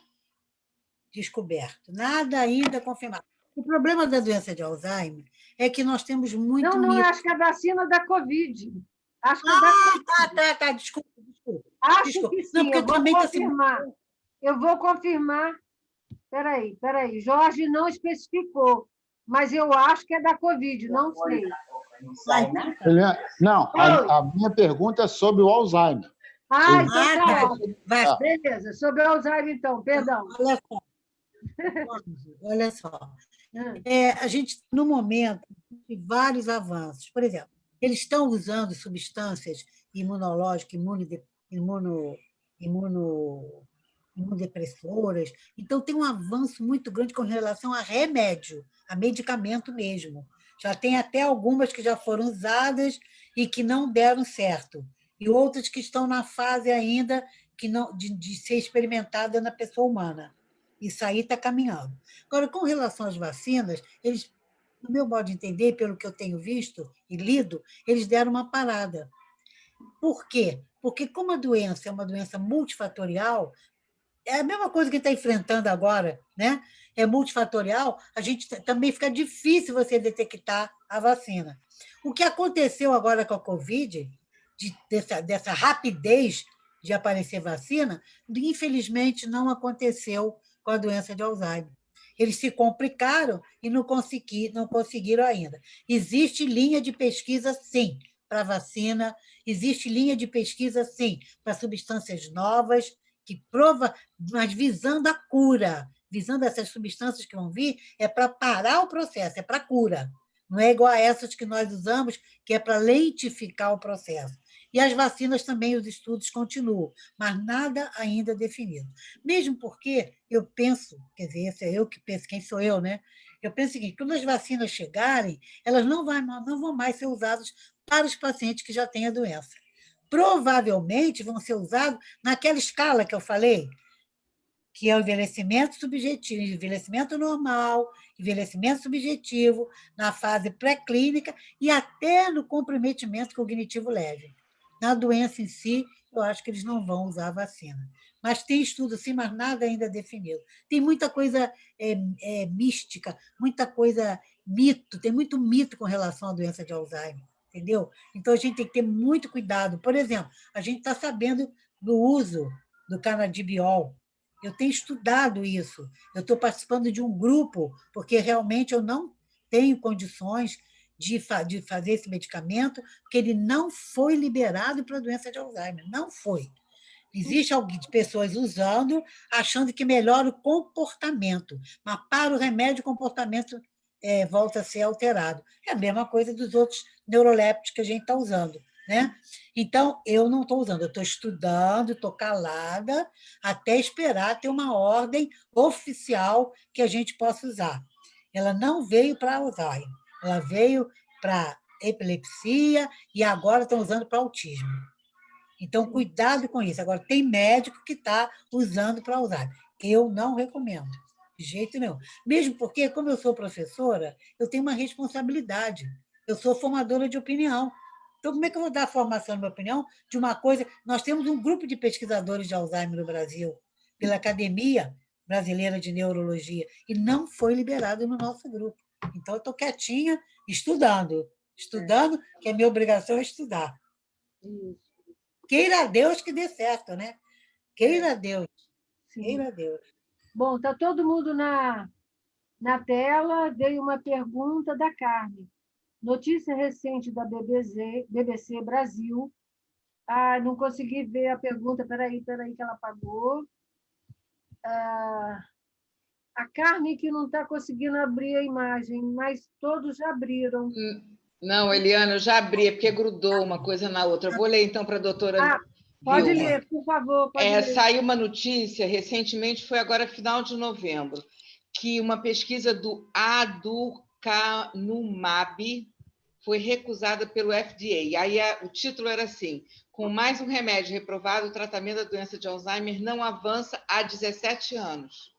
descoberto, nada ainda confirmado. O problema da doença de Alzheimer é que nós temos muito Não, mito. acho que é a vacina da Covid. Acho que é da Covid. Tá, desculpa. Acho Desculpa. que Não, sim, porque eu eu vou também estou assim. confirmar. Eu vou confirmar. Peraí. Jorge não especificou, mas eu acho que é da Covid, não sei. Não, a minha pergunta é sobre o Alzheimer. Então tá Tá. ótimo. Vai, Beleza, sobre o Alzheimer, então, perdão. olha só. A gente, no momento, tem vários avanços. Por exemplo, eles estão usando substâncias imunológicas, imunodepressoras. Então, tem um avanço muito grande com relação a remédio, a medicamento mesmo. Já tem até algumas que já foram usadas e que não deram certo. E outras que estão na fase ainda que não, de ser experimentada na pessoa humana. Isso aí está caminhando. Agora, com relação às vacinas, eles no meu modo de entender, pelo que eu tenho visto e lido, eles deram uma parada. Por quê? Porque como a doença é uma doença multifatorial, é a mesma coisa que está enfrentando agora, né? É multifatorial, a gente também fica difícil você detectar a vacina. O que aconteceu agora com a Covid, dessa rapidez de aparecer vacina, infelizmente não aconteceu com a doença de Alzheimer. Eles se complicaram e não conseguiram ainda. Existe linha de pesquisa, sim, para vacina, existe linha de pesquisa, sim, para substâncias novas, que prova, mas visando a cura, visando essas substâncias que vão vir, é para parar o processo, é para cura. Não é igual a essas que nós usamos, que é para lentificar o processo. E as vacinas também, os estudos continuam, mas nada ainda definido. Mesmo porque eu penso, quer dizer, esse é eu que penso, quem sou eu, né? Eu penso o seguinte: quando as vacinas chegarem, elas não vão mais ser usadas para os pacientes que já têm a doença. Provavelmente vão ser usados naquela escala que eu falei, que é o envelhecimento subjetivo, envelhecimento normal, envelhecimento subjetivo, na fase pré-clínica e até no comprometimento cognitivo leve. Na doença em si, eu acho que eles não vão usar a vacina. Mas tem estudo, sim, mas nada ainda definido. Tem muita coisa mística, muita coisa mito, tem muito mito com relação à doença de Alzheimer, entendeu? Então, a gente tem que ter muito cuidado. Por exemplo, a gente está sabendo do uso do canabidiol. Eu tenho estudado isso. Eu estou participando de um grupo, porque realmente eu não tenho condições de fazer esse medicamento, porque ele não foi liberado para a doença de Alzheimer. Não foi. Existe pessoas usando, achando que melhora o comportamento, mas para o remédio, o comportamento volta a ser alterado. É a mesma coisa dos outros neurolépticos que a gente está usando. Né? Então, eu não estou usando, eu estou estudando, estou calada, até esperar ter uma ordem oficial que a gente possa usar. Ela não veio para Alzheimer, ela veio para epilepsia e agora estão usando para autismo. Então, cuidado com isso. Agora, tem médico que está usando para Alzheimer. Eu não recomendo, de jeito nenhum. Mesmo porque, como eu sou professora, eu tenho uma responsabilidade. Eu sou formadora de opinião. Então, como é que eu vou dar formação de opinião de uma coisa? Nós temos um grupo de pesquisadores de Alzheimer no Brasil, pela Academia Brasileira de Neurologia, e não foi liberado no nosso grupo. Então, eu estou quietinha, estudando, que a minha obrigação é estudar. Queira a Deus que dê certo, né? Queira a Deus. Sim. Queira a Deus. Bom, está todo mundo na tela. Veio uma pergunta da Carmen. Notícia recente da BBC Brasil. Ah, não consegui ver a pergunta. Peraí, que ela apagou. A Carmen que não está conseguindo abrir a imagem, mas todos já abriram. Não, Eliana, eu já abri, é porque grudou uma coisa na outra. Eu vou ler, então, para a doutora pode Vilma. ler, por favor. Pode ler. Saiu uma notícia, recentemente, foi agora final de novembro, que uma pesquisa do aducanumab foi recusada pelo FDA. Aí o título era assim: com mais um remédio reprovado, o tratamento da doença de Alzheimer não avança há 17 anos.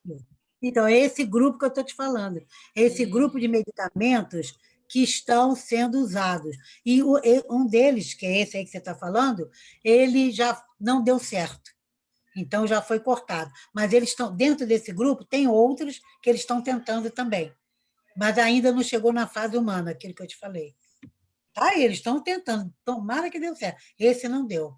Então, é esse grupo que eu estou te falando. É esse grupo de medicamentos que estão sendo usados. E um deles, que é esse aí que você está falando, ele já não deu certo. Então, já foi cortado. Mas eles estão, dentro desse grupo, tem outros que eles estão tentando também. Mas ainda não chegou na fase humana, aquilo que eu te falei. Tá, eles estão tentando. Tomara que deu certo. Esse não deu.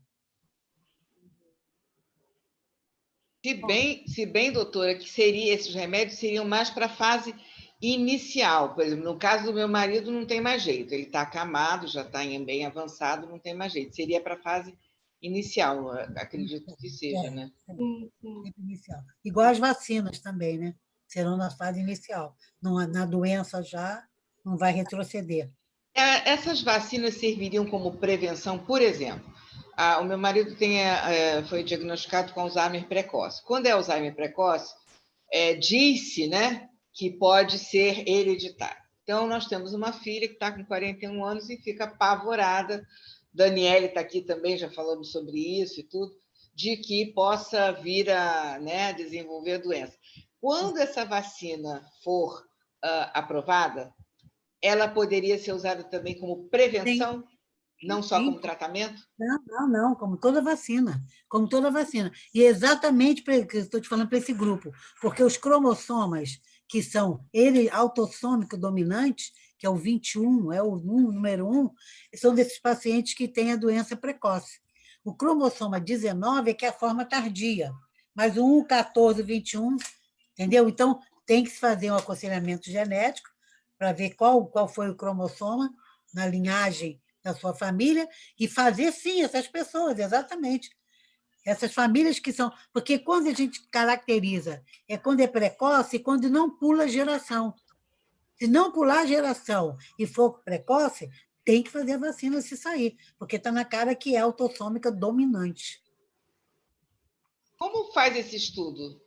Se bem, doutora, que esses remédios seriam mais para a fase inicial. Por exemplo, no caso do meu marido, não tem mais jeito. Ele está acamado, já está bem avançado, não tem mais jeito. Seria para a fase inicial, acredito que seja, né? Sim. Inicial. Igual as vacinas também, né? Serão na fase inicial. Na doença já não vai retroceder. Essas vacinas serviriam como prevenção, por exemplo. O meu marido foi diagnosticado com Alzheimer precoce. Quando é Alzheimer precoce, diz-se, né, que pode ser hereditário. Então, nós temos uma filha que está com 41 anos e fica apavorada. Daniele está aqui também, já falamos sobre isso e tudo, de que possa vir a desenvolver a doença. Quando essa vacina for aprovada, ela poderia ser usada também como prevenção, não só Sim. como tratamento? Não, como toda vacina, como toda vacina. E é exatamente que eu estou te falando para esse grupo, porque os cromossomas, que são ele autossômico dominantes, que é o 21, é o número 1, são desses pacientes que têm a doença precoce. O cromossoma 19 é que é a forma tardia, mas o 1, 14, 21, entendeu? Então, tem que se fazer um aconselhamento genético para ver qual foi o cromossoma na linhagem da sua família e fazer, sim, essas pessoas, exatamente. Essas famílias que são... Porque quando a gente caracteriza, é quando é precoce e quando não pula geração. Se não pular geração e for precoce, tem que fazer a vacina se sair, porque está na cara que é autossômica dominante. Como faz esse estudo?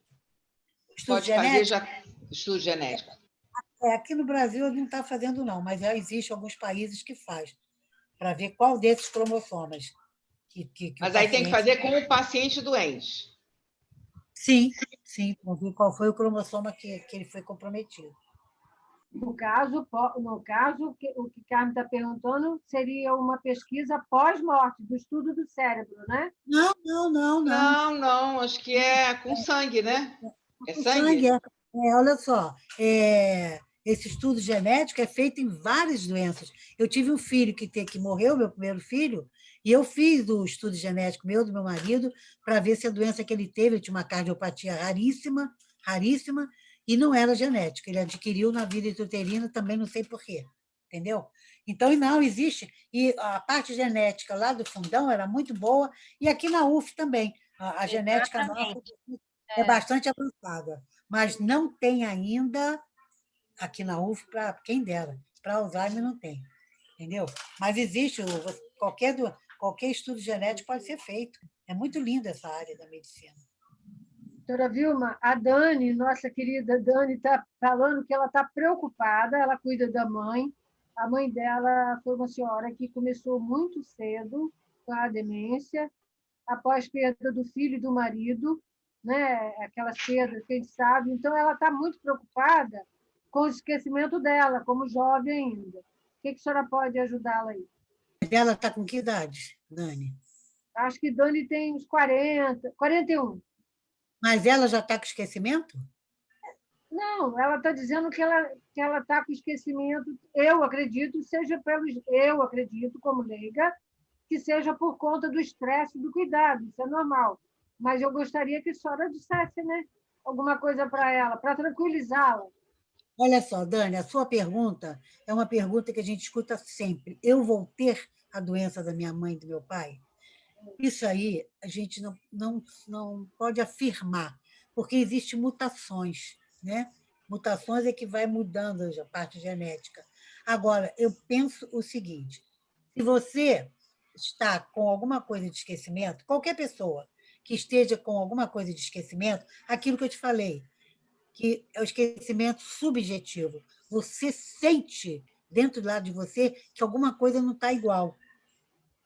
Estudo Pode fazer genético? já estudo genético? Aqui no Brasil não está fazendo, não, mas já existem alguns países que faz, para ver qual desses cromossomas que o Mas aí tem que paciente... fazer com o paciente doente. Sim, sim, para ver qual foi o cromossoma que ele foi comprometido. No caso, o que Carmen está perguntando seria uma pesquisa pós-morte, do estudo do cérebro, né? Não. Não, acho que é com sangue, né? É O sangue, sangue? olha só, esse estudo genético é feito em várias doenças. Eu tive um filho que morreu, meu primeiro filho, e eu fiz o estudo genético do meu marido, para ver se a doença que ele teve, ele tinha uma cardiopatia raríssima, raríssima, e não era genética. Ele adquiriu na vida intrauterina, também não sei por quê, entendeu? Então, não existe. E a parte genética lá do fundão era muito boa, e aqui na UF também. A genética nossa é bastante avançada, mas não tem ainda, aqui na UF, para quem dera, para Alzheimer não tem, entendeu? Mas existe, qualquer estudo genético pode ser feito. É muito linda essa área da medicina. Doutora Vilma, a Dani, nossa querida Dani, está falando que ela está preocupada, ela cuida da mãe. A mãe dela foi uma senhora que começou muito cedo com a demência, após perda do filho e do marido, né? Aquelas perdas que a gente sabe. Então, ela está muito preocupada com o esquecimento dela, como jovem ainda. O que a senhora pode ajudá-la aí? Ela está com que idade, Dani? Acho que Dani tem uns 40, 41. Mas ela já está com esquecimento? Não, ela está dizendo que ela está com esquecimento. Eu acredito, como leiga, que seja por conta do estresse e do cuidado, isso é normal. Mas eu gostaria que a senhora dissesse, né, alguma coisa para ela, para tranquilizá-la. Olha só, Dani, a sua pergunta é uma pergunta que a gente escuta sempre. Eu vou ter a doença da minha mãe e do meu pai? Isso aí a gente não pode afirmar, porque existem mutações, né? Mutações é que vai mudando a parte genética. Agora, eu penso o seguinte: se você está com alguma coisa de esquecimento, qualquer pessoa que esteja com alguma coisa de esquecimento, aquilo que eu te falei, que é o esquecimento subjetivo. Você sente dentro lá de você que alguma coisa não está igual.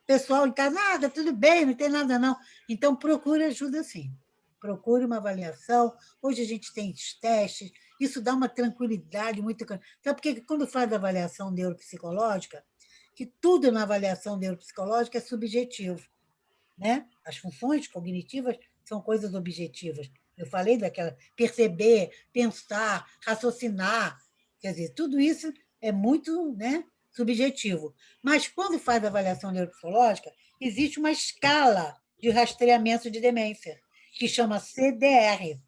O pessoal em casa, nada, tudo bem, não tem nada não. Então, procure ajuda sim. Procure uma avaliação. Hoje a gente tem testes, isso dá uma tranquilidade muito grande. Sabe porque quando faz avaliação neuropsicológica, que tudo na avaliação neuropsicológica é subjetivo, né? As funções cognitivas são coisas objetivas. Eu falei daquela perceber, pensar, raciocinar, quer dizer, tudo isso é muito, né, subjetivo. Mas quando faz a avaliação neuropsicológica, existe uma escala de rastreamento de demência, que chama CDR.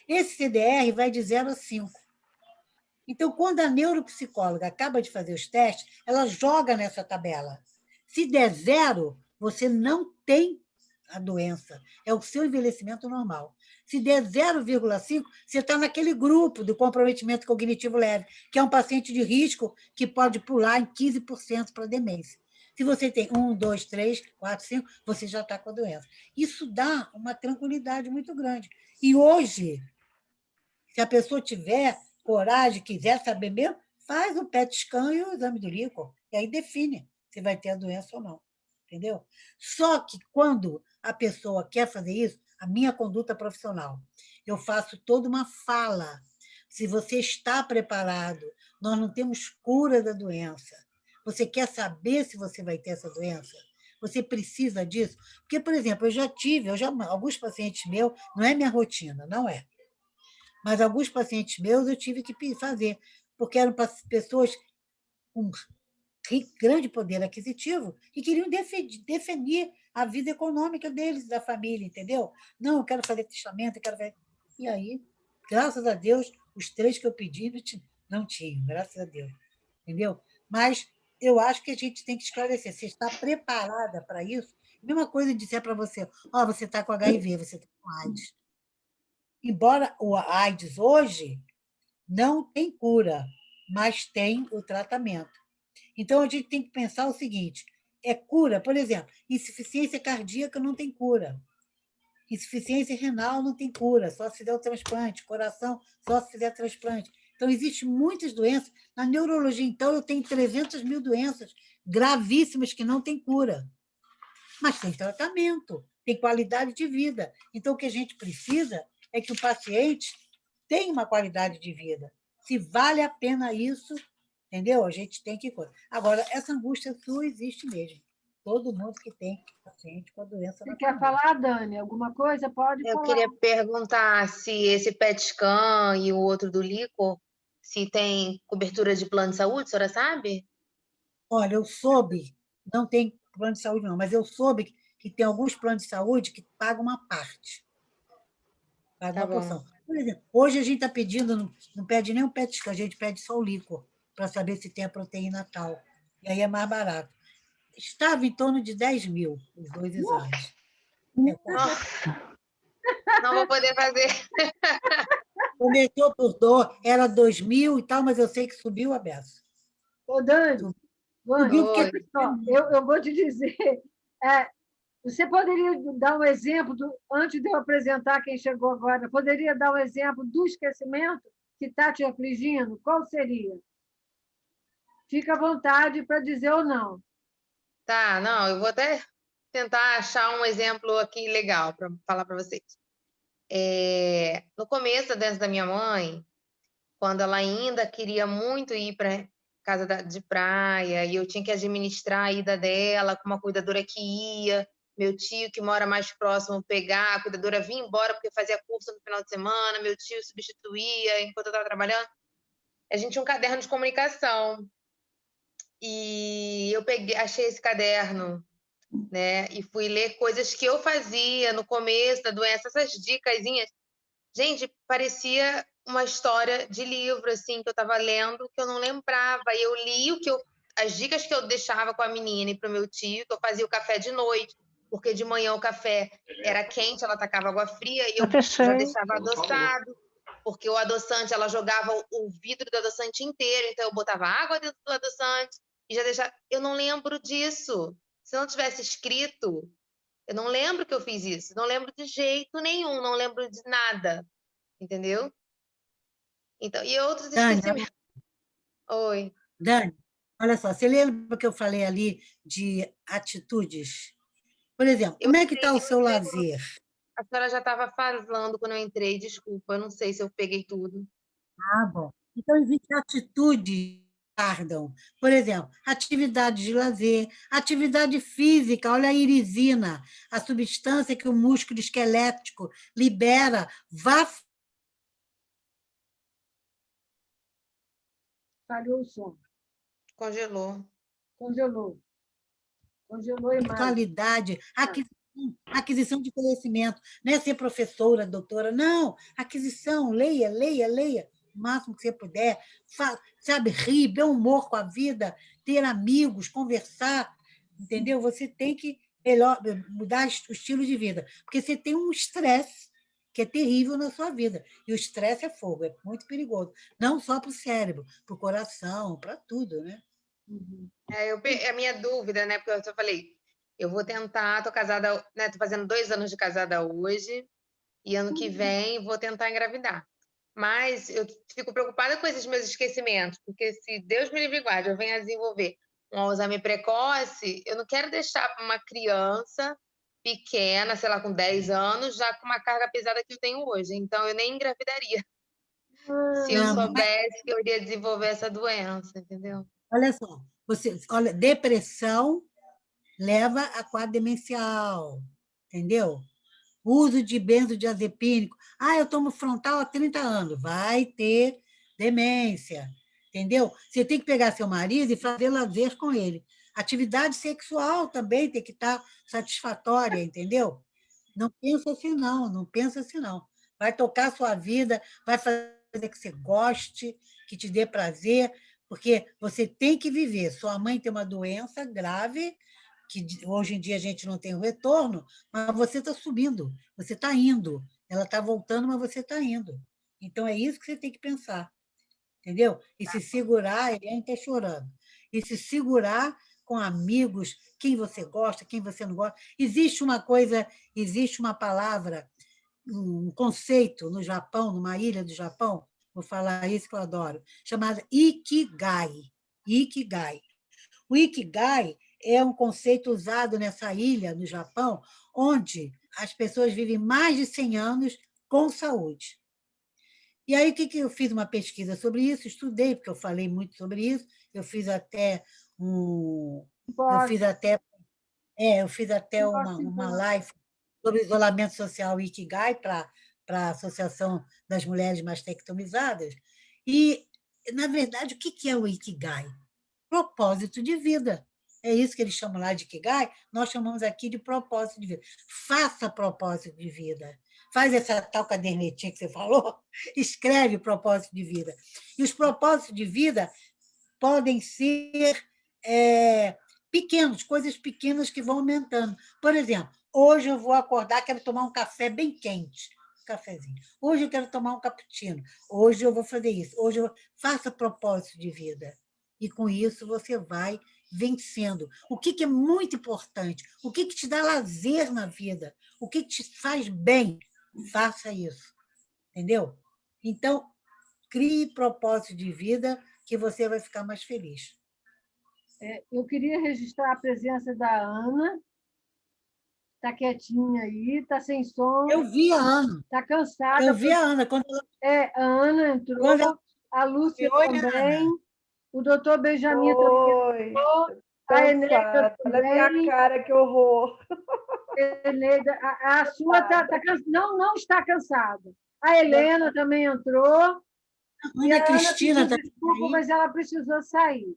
Esse CDR vai de 0 a 5. Então, quando a neuropsicóloga acaba de fazer os testes, ela joga nessa tabela. Se der 0, você não tem a doença, é o seu envelhecimento normal. Se der 0,5, você está naquele grupo do comprometimento cognitivo leve, que é um paciente de risco que pode pular em 15% para demência. Se você tem 1, 2, 3, 4, 5, você já está com a doença. Isso dá uma tranquilidade muito grande. E hoje, se a pessoa tiver coragem, quiser saber mesmo, faz o PET scan e o exame do líquor, e aí define se vai ter a doença ou não. Entendeu? Só que quando a pessoa quer fazer isso, a minha conduta profissional, eu faço toda uma fala. Se você está preparado, Nós não temos cura da doença. Você quer saber se você vai ter essa doença? Você precisa disso? Porque, por exemplo, alguns pacientes meus, não é minha rotina, não é. Mas alguns pacientes meus eu tive que fazer, porque eram pessoas com grande poder aquisitivo e queriam definir a vida econômica deles, da família, entendeu? Não, eu quero fazer testamento, eu quero fazer... E aí, graças a Deus, os 3 que eu pedi não tinham, graças a Deus, entendeu? Mas eu acho que a gente tem que esclarecer. Você está preparada para isso? Mesma coisa de dizer para você, você está com HIV, você está com AIDS. Embora o AIDS hoje não tem cura, mas tem o tratamento. Então, a gente tem que pensar o seguinte: é cura, por exemplo, insuficiência cardíaca não tem cura, insuficiência renal não tem cura, só se fizer o transplante, coração, só se fizer transplante. Então, existem muitas doenças. Na neurologia, então, eu tenho 300 mil doenças gravíssimas que não têm cura, mas tem tratamento, tem qualidade de vida. Então, o que a gente precisa é que o paciente tenha uma qualidade de vida. Se vale a pena isso, entendeu? A gente tem que... Agora, essa angústia sua existe mesmo. Todo mundo que tem paciente com a doença Você na quer família. falar, Dani? Alguma coisa? Pode Eu falar. queria perguntar se esse PET scan e o outro do líquor, se tem cobertura de plano de saúde, a senhora sabe? Olha, eu soube, não tem plano de saúde não, mas eu soube que tem alguns planos de saúde que pagam uma parte, pagam Tá uma bom. porção. Por exemplo, hoje a gente está pedindo, não pede nem um PET scan, a gente pede só o líquor, para saber se tem a proteína tal. E aí é mais barato. Estava em torno de 10 mil os 2 exames. Nossa, não vou poder fazer. Começou por dor, era 2 mil e tal, mas eu sei que subiu a beça. Ô, Dani, Subiu porque... Oi. eu vou te dizer, você poderia dar um exemplo, antes de eu apresentar quem chegou agora, poderia dar um exemplo do esquecimento que está te afligindo? Qual seria? Fica à vontade para dizer ou não. Tá, não, eu vou até tentar achar um exemplo aqui legal para falar para vocês. No começo da doença da minha mãe, quando ela ainda queria muito ir para casa de praia, e eu tinha que administrar a ida dela com uma cuidadora que ia, meu tio que mora mais próximo pegar, a cuidadora vinha embora porque fazia curso no final de semana, meu tio substituía enquanto eu estava trabalhando. A gente tinha um caderno de comunicação, e eu achei esse caderno, né, e fui ler coisas que eu fazia no começo da doença, essas dicasinhas. Gente, parecia uma história de livro, assim, que eu estava lendo, que eu não lembrava. E eu li as dicas que eu deixava com a menina e para o meu tio, que eu fazia o café de noite, porque de manhã o café era quente, ela tacava água fria, e eu já deixava adoçado, porque o adoçante, ela jogava o vidro do adoçante inteiro, então eu botava água dentro do adoçante e já deixava... Eu não lembro disso. Se não tivesse escrito, eu não lembro que eu fiz isso, não lembro de jeito nenhum, não lembro de nada, entendeu? Então, e outros Dani, esquecimentos. Oi. Dani, olha só, você lembra que eu falei ali de atitudes? Por exemplo, Eu como é que está o sei, seu lazer? a senhora já estava falando quando eu entrei, desculpa, eu não sei se eu peguei tudo. Ah, bom. Então, existem atitudes que tardam. Por exemplo, atividade de lazer, atividade física, olha a irisina, a substância que o músculo esquelético libera. Vá... Falhou o som. Congelou. Congelou. Congelou a imagem. Qualidade, aquisição de conhecimento, não é ser professora, doutora, não, aquisição, leia, leia, leia, o máximo que você puder, sabe, rir, bem humor com a vida, ter amigos, conversar, entendeu? Você tem que mudar o estilo de vida, porque você tem um estresse que é terrível na sua vida, e o estresse é fogo, é muito perigoso, não só para o cérebro, para o coração, para tudo, né? Uhum. A minha dúvida, né? Porque eu falei, eu vou tentar, tô casada, né? Tô fazendo 2 anos de casada hoje, e ano que vem vou tentar engravidar. Mas eu fico preocupada com esses meus esquecimentos, porque se Deus me livre e guarde, eu venho a desenvolver um Alzheimer precoce, eu não quero deixar para uma criança pequena, sei lá, com 10 anos, já com uma carga pesada que eu tenho hoje. Então, eu nem engravidaria. Se eu Não, soubesse que eu iria desenvolver essa doença, entendeu? olha só, olha, depressão leva a quadro demencial, entendeu? Uso de benzodiazepínico. Ah, eu tomo frontal há 30 anos. Vai ter demência, entendeu? Você tem que pegar seu marido e fazer lazer com ele. Atividade sexual também tem que estar satisfatória, entendeu? Não pensa assim, não. Não pensa assim, não. Vai tocar a sua vida, vai fazer que você goste, que te dê prazer, porque você tem que viver. Sua mãe tem uma doença grave, que hoje em dia a gente não tem o retorno, mas você está subindo, você está indo. Ela está voltando, mas você está indo. Então, é isso que você tem que pensar, entendeu? E se segurar, ele está chorando. E se segurar com amigos, quem você gosta, quem você não gosta. Existe uma coisa, existe uma palavra, um conceito no Japão, numa ilha do Japão, vou falar isso que eu adoro, chamada Ikigai. Ikigai. O Ikigai é um conceito usado nessa ilha, no Japão, onde as pessoas vivem mais de 100 anos com saúde. E aí, o que eu fiz uma pesquisa sobre isso, estudei, porque eu falei muito sobre isso, eu fiz até um. Eu fiz até, eu fiz até uma live sobre isolamento social Ikigai para a Associação das Mulheres Mastectomizadas. E, na verdade, o que é o Ikigai? Propósito de vida. É isso que eles chamam lá de Ikigai, nós chamamos aqui de propósito de vida. Faça propósito de vida. Faz essa tal cadernetinha que você falou, escreve propósito de vida. E os propósitos de vida podem ser pequenos, coisas pequenas que vão aumentando. Por exemplo, hoje eu vou acordar, quero tomar um café bem quente, um cafezinho. Hoje eu quero tomar um cappuccino. Hoje eu vou fazer isso. Hoje eu faça propósito de vida. E com isso você vai vencendo. O que é muito importante? O que te dá lazer na vida? O que te faz bem? Faça isso. Entendeu? Então, crie propósito de vida que você vai ficar mais feliz. Eu queria registrar a presença da Ana. Está quietinha aí, está sem som. Eu vi a Ana. Está cansada. Eu vi a Ana. A Ana entrou, a Lúcia também. Ana. O doutor Benjamin também entrou. A Eneida também. Olha a minha cara, que horror. Eneida, a sua não está cansada. A Helena também entrou. Ana Cristina também. Desculpa, mas ela precisou sair.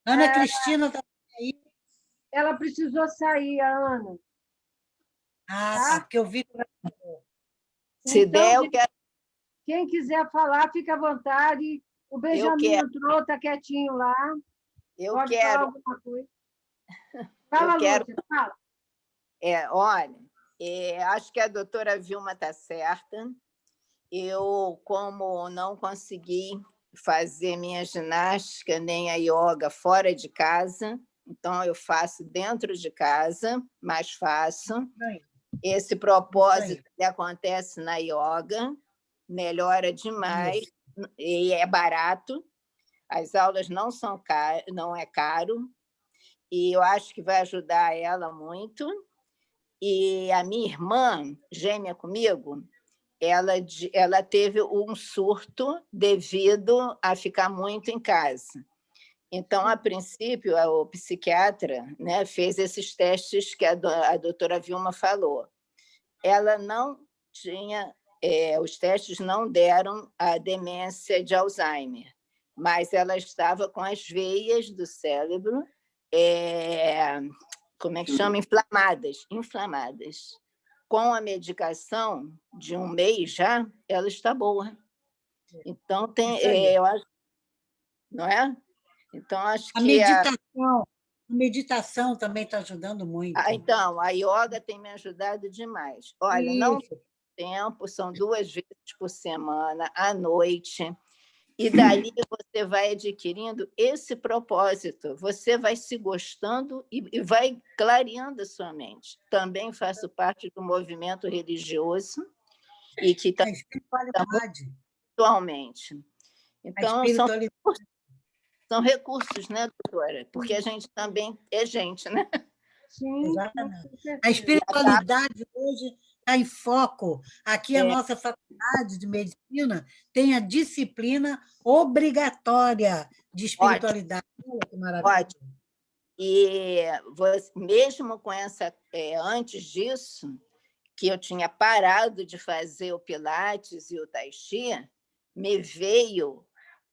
Ana Cristina está aí. Ela precisou sair, a Ana. Tá? Porque eu vi. Se então, der, eu quero. Quem quiser falar, fica à vontade. O Benjamin entrou, está quietinho lá. Pode quero. Falar alguma coisa. Fala, Lúcia, fala. Olha, acho que a doutora Vilma está certa. Eu, como não consegui fazer minha ginástica nem a yoga fora de casa, então eu faço dentro de casa, mas faço. Esse propósito que acontece na yoga melhora demais e é barato. As aulas não são não é caro e eu acho que vai ajudar ela muito. E a minha irmã, gêmea comigo, ela teve um surto devido a ficar muito em casa. Então, a princípio, o psiquiatra, né, fez esses testes que a doutora Vilma falou. Ela não tinha, os testes não deram a demência de Alzheimer, mas ela estava com as veias do cérebro, como é que chama? Inflamadas. Com a medicação de 1 mês já, ela está boa. Então, eu acho, não é? Então, acho que a meditação também está ajudando muito. Então, a yoga tem me ajudado demais. Olha, não tem tempo, são 2 vezes por semana, à noite. E dali você vai adquirindo esse propósito, você vai se gostando e vai clareando a sua mente. Também faço parte do movimento religioso e que está atualmente. Então, são recursos, né, doutora? Porque a gente também é gente, né? Sim, exatamente. A espiritualidade hoje está em foco. Aqui a É. nossa faculdade de medicina tem a disciplina obrigatória de espiritualidade. Olha que maravilha. Ótimo. E mesmo com essa, antes disso, que eu tinha parado de fazer o Pilates e o Tai Chi, me veio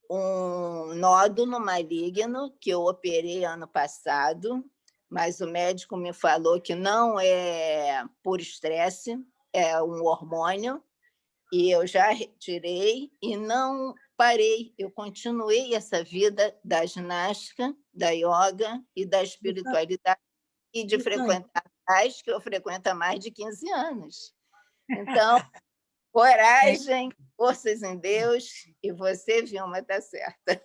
um nódulo maligno que eu operei ano passado, mas o médico me falou que não é por estresse, é um hormônio, e eu já retirei e não parei. Eu continuei essa vida da ginástica, da yoga e da espiritualidade e de frequentar as que eu frequento há mais de 15 anos. Então, coragem, forças em Deus, e você, Vilma, está certa.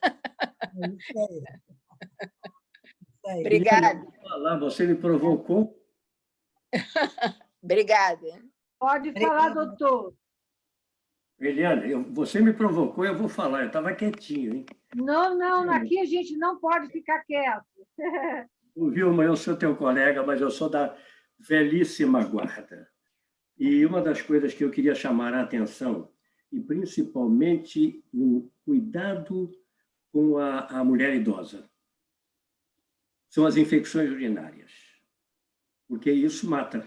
Obrigada. Você me provocou. Obrigada. Pode falar, doutor. Eliane, você me provocou, eu vou falar. Eu estava quietinho, hein? Não, aqui a gente não pode ficar quieto. Vilma, eu sou teu colega, mas eu sou da velhíssima guarda. E uma das coisas que eu queria chamar a atenção, e principalmente o cuidado com a mulher idosa, são as infecções urinárias. Porque isso mata.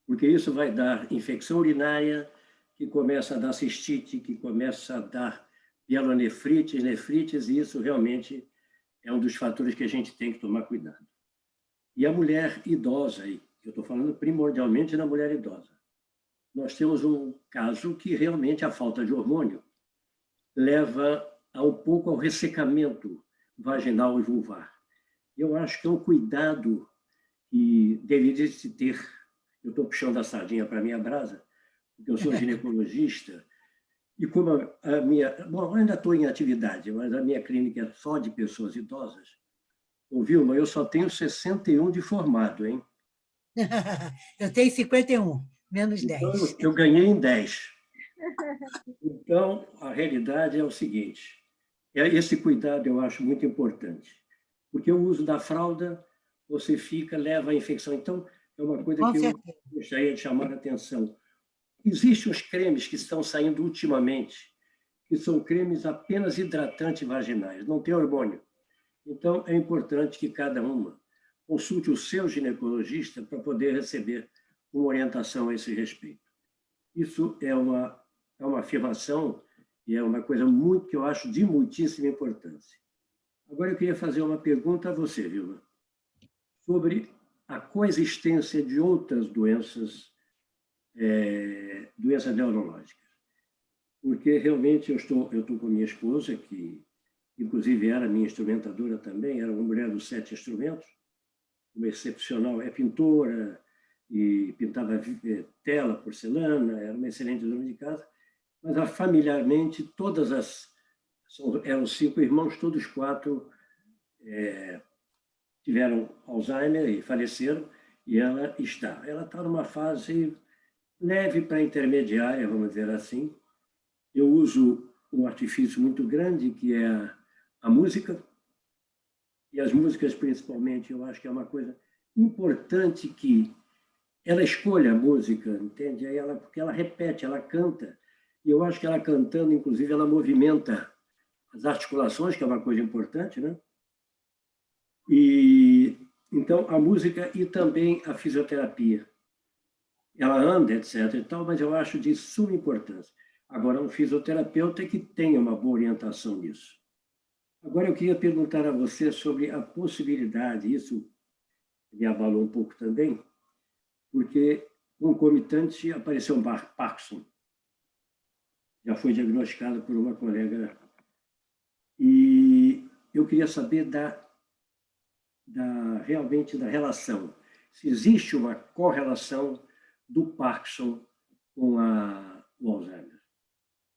Porque isso vai dar infecção urinária, que começa a dar cistite, que começa a dar pielonefrites, nefrites, e isso realmente é um dos fatores que a gente tem que tomar cuidado. E a mulher idosa, eu estou falando primordialmente da mulher idosa, nós temos um caso que realmente a falta de hormônio leva um pouco ao ressecamento vaginal e vulvar. Eu acho que é um cuidado que deveria se ter. Eu estou puxando a sardinha para a minha brasa, porque eu sou ginecologista, e como a minha... Bom, eu ainda estou em atividade, mas a minha clínica é só de pessoas idosas. Ô, Vilma, eu só tenho 61 de formado, hein? Eu tenho 51, menos 10. Então, eu ganhei em 10. Então, a realidade é o seguinte, esse cuidado eu acho muito importante, porque o uso da fralda, você leva a infecção. Então, é uma coisa que eu gostaria de chamar a atenção. Existem os cremes que estão saindo ultimamente, que são cremes apenas hidratantes vaginais, não tem hormônio. Então, é importante que cada uma consulte o seu ginecologista para poder receber uma orientação a esse respeito. Isso é uma afirmação e é uma coisa que eu acho de muitíssima importância. Agora, eu queria fazer uma pergunta a você, Vilma, sobre a coexistência de outras doenças, doenças neurológicas. Porque, realmente, eu estou com minha esposa, que, inclusive, era minha instrumentadora também, era uma mulher dos 7 instrumentos, uma excepcional, é pintora, e pintava tela, porcelana, era uma excelente dona de casa, mas, familiarmente, eram 5 irmãos, todos 4 tiveram Alzheimer e faleceram, e ela está numa fase leve para intermediária, vamos dizer assim. Eu uso um artifício muito grande, que é a música, e as músicas, principalmente, eu acho que é uma coisa importante que ela escolha a música, entende? Porque ela repete, ela canta, e eu acho que ela cantando, inclusive, ela movimenta as articulações, que é uma coisa importante, né? E então a música e também a fisioterapia. Ela anda, etc. e tal, mas eu acho de suma importância. Agora, um fisioterapeuta que tenha uma boa orientação nisso. Agora, eu queria perguntar a você sobre a possibilidade, isso me abalou um pouco também, porque concomitante apareceu um Parkinson. Já foi diagnosticado por uma colega. E eu queria saber realmente da relação. Se existe uma correlação do Parkinson com o Alzheimer.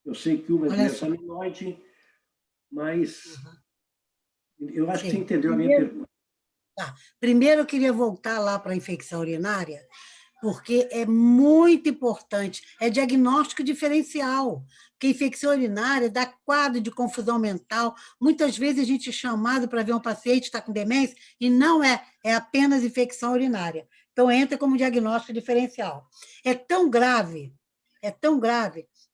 Eu sei que uma é doença amiloide, mas eu acho que você entendeu a minha pergunta. Tá. Primeiro, eu queria voltar lá para a infecção urinária, porque é muito importante, é diagnóstico diferencial, porque infecção urinária dá quadro de confusão mental, muitas vezes a gente é chamado para ver um paciente que está com demência, e não é apenas infecção urinária. Então, entra como diagnóstico diferencial. É tão grave,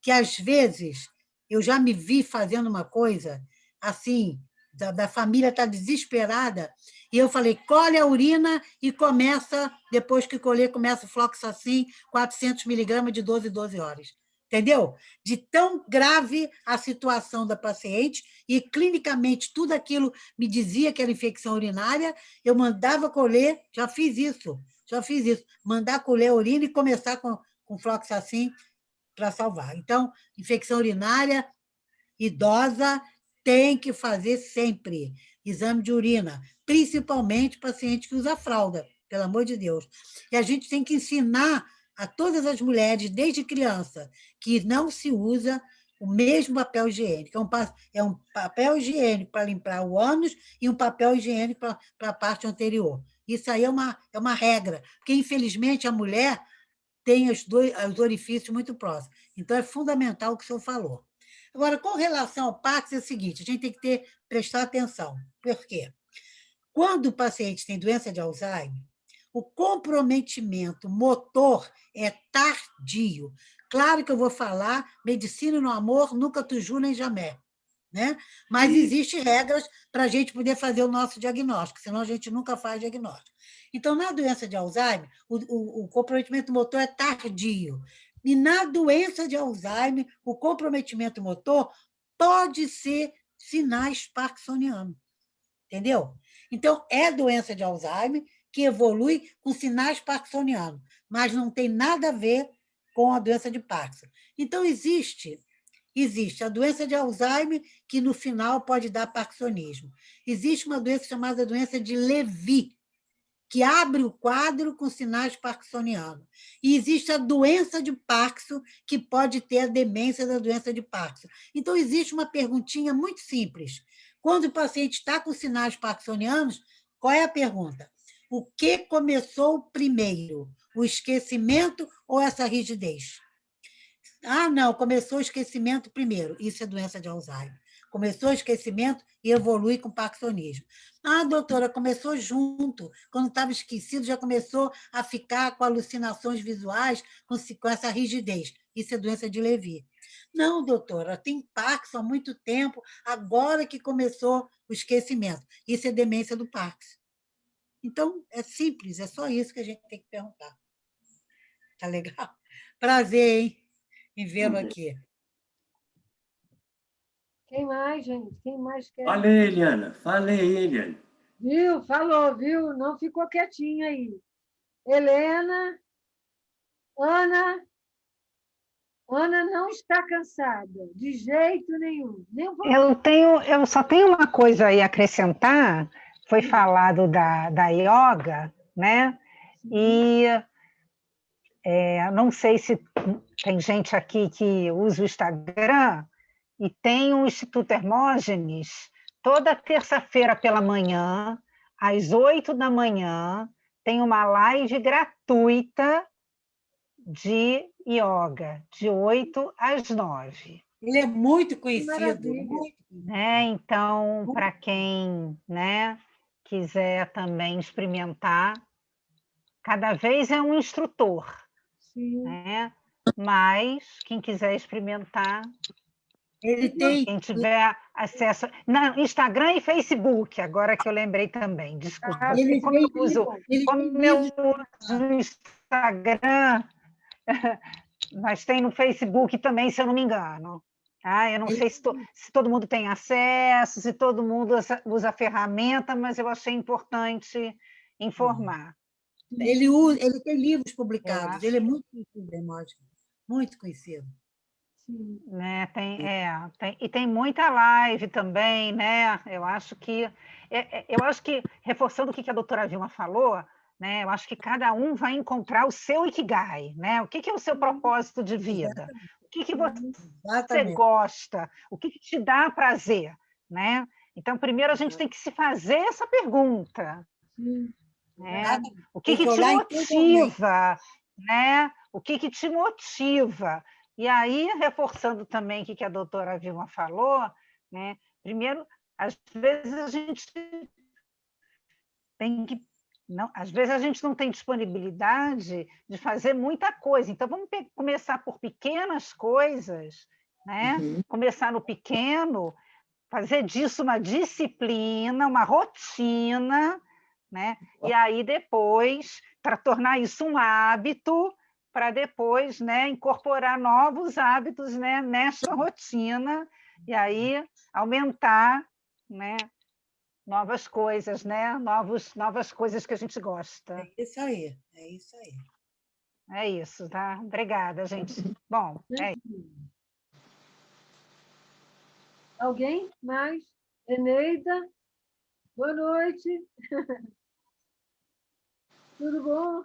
que, às vezes, eu já me vi fazendo uma coisa assim, da família estar desesperada, e eu falei, colhe a urina e começa, depois que colher, começa o fluoxacin, 400 miligramas de 12 em 12 horas. Entendeu? De tão grave a situação da paciente, e clinicamente tudo aquilo me dizia que era infecção urinária, eu mandava colher, já fiz isso, mandar colher a urina e começar com fluoxacin para salvar. Então, infecção urinária, idosa, tem que fazer sempre exame de urina, principalmente paciente que usa fralda, pelo amor de Deus. E a gente tem que ensinar a todas as mulheres, desde criança, que não se usa o mesmo papel higiênico. É um papel higiênico para limpar o ânus e um papel higiênico para a parte anterior. Isso aí é uma regra, porque, infelizmente, a mulher tem os orifícios muito próximos. Então, é fundamental o que o senhor falou. Agora, com relação ao Pax, é o seguinte, a gente tem que prestar atenção. Por quê? Quando o paciente tem doença de Alzheimer, o comprometimento motor é tardio. Claro que eu vou falar medicina no amor, nunca tuju nem jamais, né? Mas existem regras para a gente poder fazer o nosso diagnóstico, senão a gente nunca faz diagnóstico. Então, na doença de Alzheimer, o comprometimento motor é tardio. E na doença de Alzheimer, o comprometimento motor pode ser sinais parkinsonianos. Entendeu? Então, é doença de Alzheimer que evolui com sinais parkinsonianos, mas não tem nada a ver com a doença de Parkinson. Então, existe a doença de Alzheimer, que no final pode dar parkinsonismo. Existe uma doença chamada doença de Levy, que abre o quadro com sinais parkinsonianos. E existe a doença de Parkinson, que pode ter a demência da doença de Parkinson. Então, existe uma perguntinha muito simples. Quando o paciente está com sinais parkinsonianos, qual é a pergunta? O que começou primeiro? O esquecimento ou essa rigidez? Ah, não, começou o esquecimento primeiro. Isso é doença de Alzheimer. Começou o esquecimento e evolui com parkinsonismo. Ah, doutora, começou junto. Quando estava esquecido, já começou a ficar com alucinações visuais, com essa rigidez. Isso é doença de Levy. Não, doutora, tem Parkinson há muito tempo, agora que começou o esquecimento. Isso é demência do Parkinson. Então, é simples, é só isso que a gente tem que perguntar. Tá legal? Prazer, hein? Em vê-lo aqui. Quem mais, gente? Quem mais quer? Falei, Eliana. Viu? Falou, viu? Não ficou quietinha aí. Helena, Ana não está cansada, de jeito nenhum. Nem um pouquinho. Eu só tenho uma coisa aí a acrescentar, foi falado da yoga, né? E não sei se tem gente aqui que usa o Instagram, e tem o Instituto Hermógenes, toda terça-feira pela manhã, às 8 da manhã, tem uma live gratuita de yoga, de 8 às 9. Ele é muito conhecido. Então, para quem, né, quiser também experimentar, cada vez é um instrutor. Sim. Né? Mas quem quiser experimentar, quem tiver acesso... Não, Instagram e Facebook, agora que eu lembrei também, desculpa. Como eu uso no Instagram, mas tem no Facebook também, se eu não me engano. Eu não sei se todo mundo tem acesso, se todo mundo usa a ferramenta, mas eu achei importante informar. Ele tem livros publicados, ele é muito conhecido, Hermógenes, muito conhecido. Sim. Né, e tem muita live também, né? Eu acho que, reforçando o que a doutora Vilma falou, né? Eu acho que cada um vai encontrar o seu Ikigai, né? O que é o seu propósito de vida? O que você gosta? O que te dá prazer, né? Então, primeiro a gente tem que se fazer essa pergunta. Né? O que te motiva, né? O que te motiva? E aí, reforçando também o que a doutora Vilma falou, né? Primeiro, às vezes a gente tem que Não, às vezes a gente não tem disponibilidade de fazer muita coisa. Então, vamos começar por pequenas coisas, né? Começar no pequeno, fazer disso uma disciplina, uma rotina, né? E aí depois, para tornar isso um hábito, para depois, né, incorporar novos hábitos, né, nessa rotina, e aí aumentar, né, novas coisas, né? Novas coisas que a gente gosta. É isso aí, é isso aí. É isso, tá? Obrigada, gente. Bom, é isso. Alguém mais? Eneida? Boa noite. Tudo bom?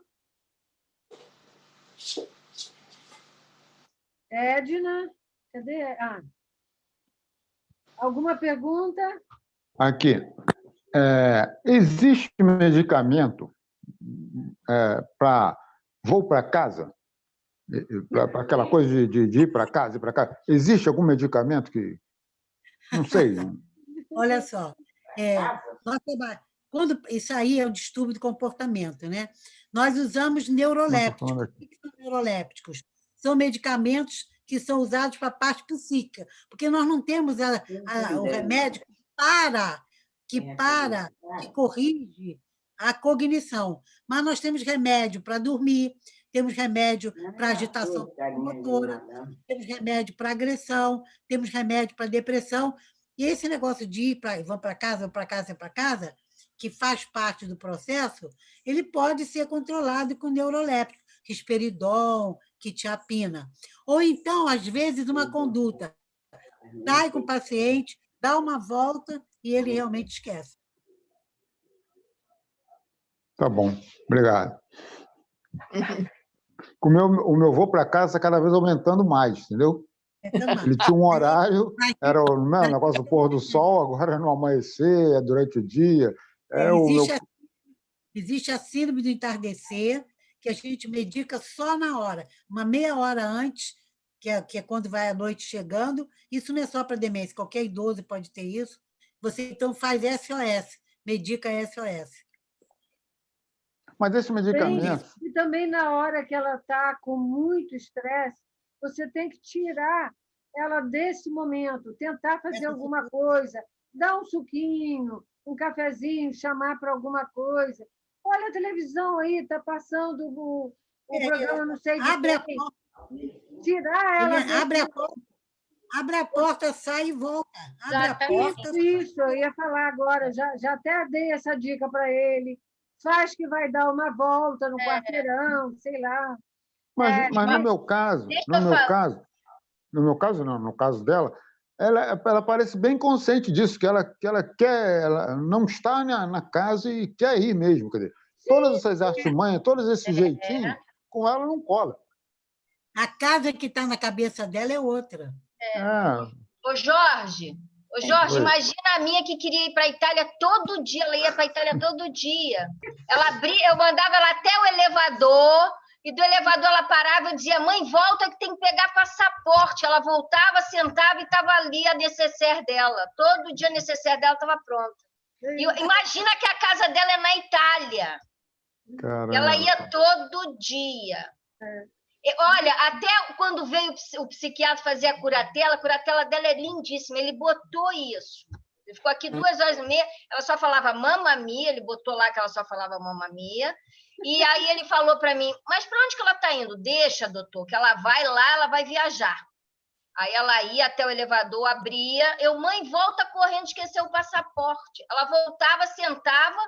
Edna? Cadê? Alguma pergunta? Aqui. Existe medicamento para vou para casa? Para aquela coisa de ir para casa, ir para casa? Existe algum medicamento que... Não sei. Olha só, quando isso aí é o distúrbio do comportamento, né? Nós usamos neurolépticos. O que são neurolépticos? São medicamentos que são usados para a parte psíquica, porque nós não temos o remédio que corrige a cognição, mas nós temos remédio para dormir, temos remédio para agitação motora, temos remédio para agressão, temos remédio para depressão, e esse negócio de ir vão para casa, que faz parte do processo, ele pode ser controlado com neuroléptico, risperidon, quetiapina. Ou então, às vezes, uma conduta. Sai com o paciente, dá uma volta e ele realmente esquece. Tá bom, obrigado. O meu voo para casa está cada vez aumentando mais, entendeu? Ele tinha um horário, era o negócio do pôr do sol, agora é no amanhecer, é durante o dia. Existe a síndrome do entardecer, que a gente medica só na hora, uma meia hora antes, que é quando vai a noite chegando. Isso não é só para demência, qualquer idoso pode ter isso. Você, então, faz SOS, medica SOS. Mas esse medicamento... E também na hora que ela está com muito estresse, você tem que tirar ela desse momento, tentar fazer alguma coisa, dar um suquinho, um cafezinho, chamar para alguma coisa. Olha a televisão aí, está passando o programa, não sei de quem. Tirar ela... Abre a porta, sai e volta. Abre a porta. Isso, eu ia falar agora, já até dei essa dica para ele. Faz que vai dar uma volta no quarteirão, sei lá. Mas no meu caso, no caso dela, ela parece bem consciente disso, que ela quer, ela não está na casa e quer ir mesmo. Quer dizer, todas essas artimanhas, todos esses jeitinhos, com ela não cola. A casa que está na cabeça dela é outra. Ô, Jorge, imagina a minha que queria ir para a Itália todo dia, ela ia para a Itália todo dia. Eu mandava ela até o elevador, e do elevador ela parava e dizia: mãe, volta que tem que pegar passaporte. Ela voltava, sentava e estava ali a necessaire dela. Todo dia a necessaire dela estava pronta. E imagina que a casa dela é na Itália. Caramba. Ela ia todo dia. Olha, até quando veio o psiquiatra fazer a curatela dela é lindíssima, ele botou isso. Ele ficou aqui 2h30, ela só falava mamma mia, ele botou lá que ela só falava mamma mia, e aí ele falou para mim: mas para onde que ela está indo? Deixa, doutor, que ela vai lá, ela vai viajar. Aí ela ia até o elevador, abria, mãe, volta correndo, esqueceu o passaporte. Ela voltava, sentava,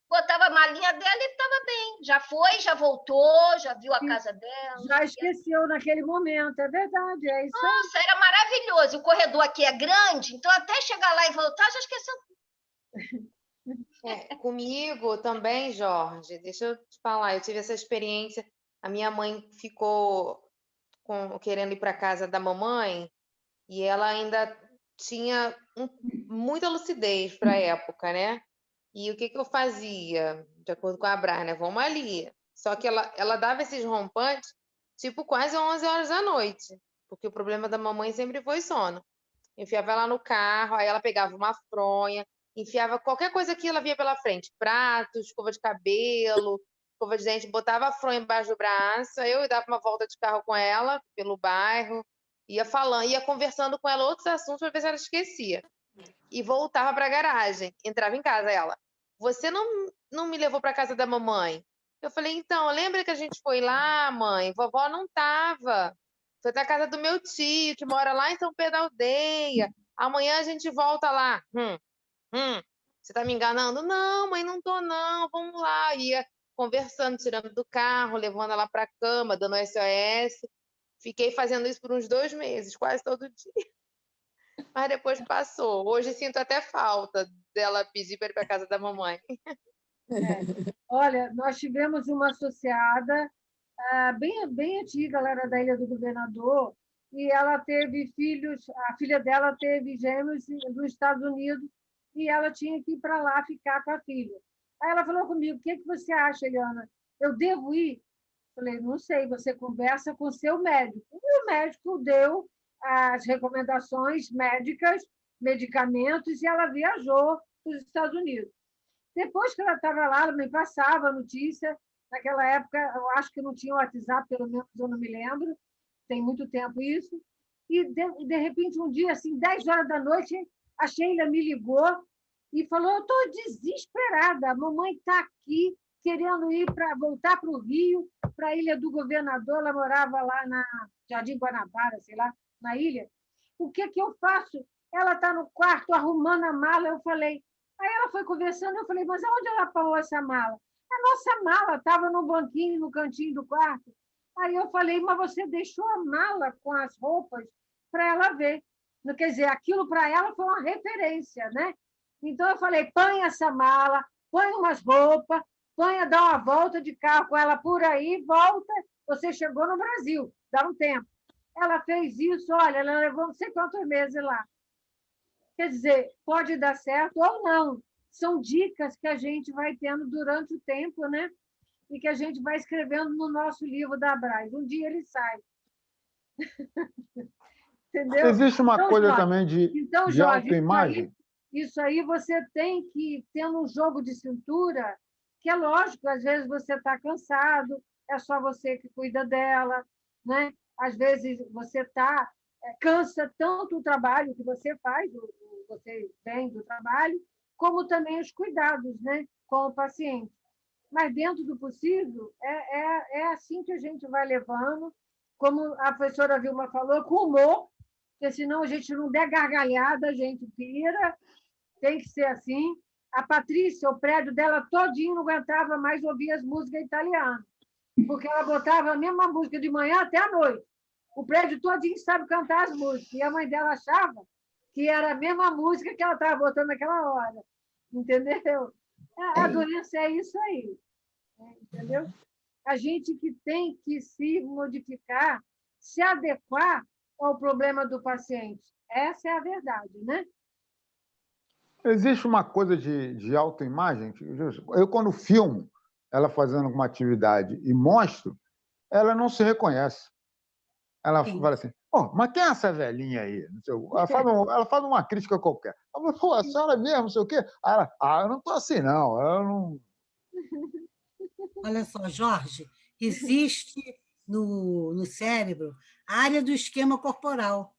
botava a malinha dela e estava bem. Já foi, já voltou, já viu a casa dela. Já esqueceu naquele momento, é verdade. É isso. Nossa, era maravilhoso. O corredor aqui é grande, então até chegar lá e voltar, já esqueceu. Comigo também, Jorge, deixa eu te falar, eu tive essa experiência. A minha mãe ficou querendo ir para a casa da mamãe e ela ainda tinha muita lucidez para a época, né? E o que eu fazia, de acordo com a Brás, né? Vamos ali. Só que ela dava esses rompantes, tipo, quase 11 horas da noite, porque o problema da mamãe sempre foi sono. Enfiava ela no carro, aí ela pegava uma fronha, enfiava qualquer coisa que ela via pela frente, prato, escova de cabelo, escova de dente, botava a fronha embaixo do braço, aí eu dava uma volta de carro com ela pelo bairro, ia falando, ia conversando com ela outros assuntos para ver se ela esquecia. E voltava para a garagem, entrava em casa ela. Você não me levou para casa da mamãe? Eu falei, então, lembra que a gente foi lá, mãe? Vovó não estava. Foi na casa do meu tio, que mora lá em São Pedro da Aldeia. Amanhã a gente volta lá. Você está me enganando? Não, mãe, não tô não. Vamos lá. Ia conversando, tirando do carro, levando ela para a cama, dando SOS. Fiquei fazendo isso por uns 2 meses, quase todo dia. Mas depois passou. Hoje sinto até falta dela pedir para ir para casa da mamãe. Olha, nós tivemos uma associada bem antiga, ela era da Ilha do Governador, e ela teve filhos, a filha dela teve gêmeos nos Estados Unidos, e ela tinha que ir para lá ficar com a filha. Aí ela falou comigo, o que você acha, Eliana? Eu devo ir? Falei, não sei, você conversa com o seu médico. E o médico deu as recomendações médicas, medicamentos, e ela viajou para os Estados Unidos. Depois que ela estava lá, ela me passava a notícia. Naquela época, eu acho que não tinha WhatsApp, pelo menos eu não me lembro, tem muito tempo isso. E, de repente, um dia, assim, 10 horas da noite, a Sheila me ligou e falou, eu estou desesperada, a mamãe está aqui, querendo voltar para o Rio, para a Ilha do Governador, ela morava lá na Jardim Guanabara, sei lá, na ilha. O que eu faço? Ela está no quarto arrumando a mala, eu falei. Aí ela foi conversando, eu falei, mas aonde ela parou essa mala? A nossa mala estava no banquinho, no cantinho do quarto. Aí eu falei, mas você deixou a mala com as roupas para ela ver. Quer dizer, aquilo para ela foi uma referência, né? Então eu falei, põe essa mala, põe umas roupas, dá uma volta de carro com ela por aí, volta, você chegou no Brasil, dá um tempo. Ela fez isso, olha, ela levou não sei quantos meses lá. Quer dizer, pode dar certo ou não. São dicas que a gente vai tendo durante o tempo, né? E que a gente vai escrevendo no nosso livro da Abraz. Um dia ele sai. Entendeu? Existe uma coisa Jorge, também de autoimagem? Isso aí você tem que ter um jogo de cintura, que é lógico, às vezes você está cansado, é só você que cuida dela, né? Às vezes você cansa tanto o trabalho que você faz, você vem do trabalho, como também os cuidados, né, com o paciente. Mas, dentro do possível, é assim que a gente vai levando, como a professora Vilma falou, com humor, porque senão a gente não der gargalhada, a gente pira, tem que ser assim. A Patrícia, o prédio dela todinho não aguentava mais ouvir as músicas italianas, porque ela botava a mesma música de manhã até à noite. O prédio todinho sabe cantar as músicas, e a mãe dela achava que era a mesma música que ela estava botando naquela hora, entendeu? A doença é isso aí, entendeu? A gente que tem que se modificar, se adequar ao problema do paciente. Essa é a verdade, né? Existe uma coisa de autoimagem. Eu, quando filmo ela fazendo alguma atividade e mostro, ela não se reconhece. Ela fala assim, mas quem é essa velhinha aí? Ela faz uma crítica qualquer. Ela fala, a senhora mesmo, não sei o quê. Eu não estou assim, não. Eu não... Olha só, Jorge, existe no cérebro a área do esquema corporal.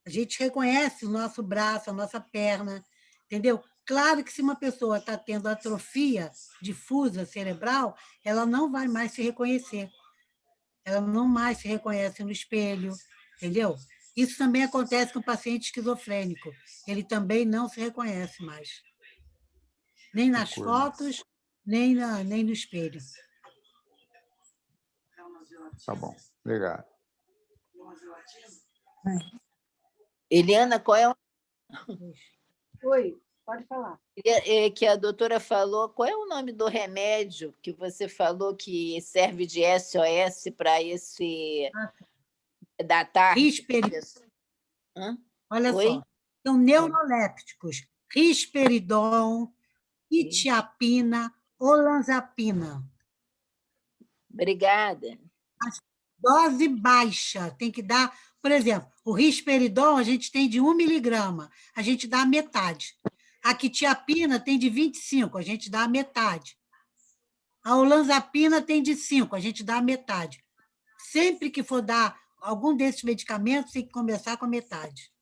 A gente reconhece o nosso braço, a nossa perna, entendeu? Claro que se uma pessoa está tendo atrofia difusa cerebral, ela não vai mais se reconhecer. Ela não mais se reconhece no espelho, entendeu? Isso também acontece com o paciente esquizofrênico. Ele também não se reconhece mais. Nem nas fotos, nem no espelho. Tá bom, obrigado. Eliana, qual é o... Oi, pode falar. Que a doutora falou, qual é o nome do remédio que você falou que serve de SOS para esse da tarde? Risperidon. Olha só, são neurolépticos. Risperidon, quetiapina, olanzapina. Obrigada. Dose baixa, tem que dar, por exemplo, o risperidon a gente tem de 1 miligrama, a gente dá a metade. A quetiapina tem de 25, a gente dá a metade. A olanzapina tem de 5, a gente dá a metade. Sempre que for dar algum desses medicamentos, tem que começar com a metade.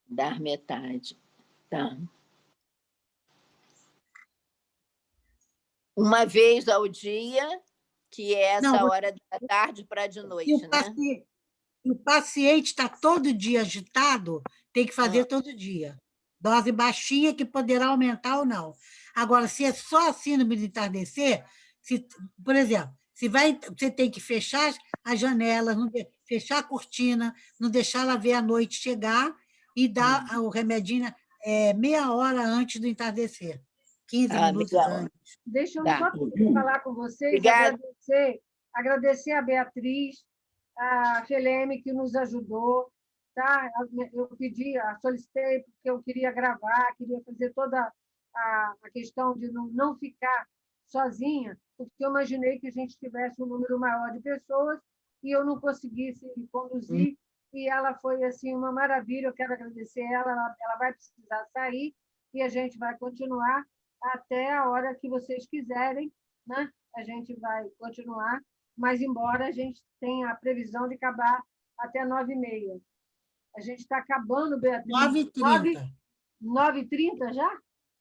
Dar metade. Tá. Uma vez ao dia, que é essa Não, hora da tarde para de noite, né? O paciente está todo dia agitado, tem que fazer todo dia. Dose baixinha que poderá aumentar ou não. Agora, se é só a síndrome de entardecer, por exemplo, você tem que fechar as janelas, fechar a cortina, não deixar ela ver a noite chegar e dar o remedinho meia hora antes do entardecer, 15 minutos antes. Deixa eu Tá. só falar com vocês, Obrigada. agradecer a Beatriz, a Feleme, que nos ajudou. Tá? Eu solicitei, porque eu queria gravar, queria fazer toda a questão de não ficar sozinha, porque eu imaginei que a gente tivesse um número maior de pessoas e eu não conseguisse conduzir, e ela foi assim uma maravilha. Eu quero agradecer ela vai precisar sair e a gente vai continuar até a hora que vocês quiserem, né? A gente vai continuar, mas embora a gente tenha a previsão de acabar até 9h30. A gente está acabando, Beatriz. 9h30. 9h30 já?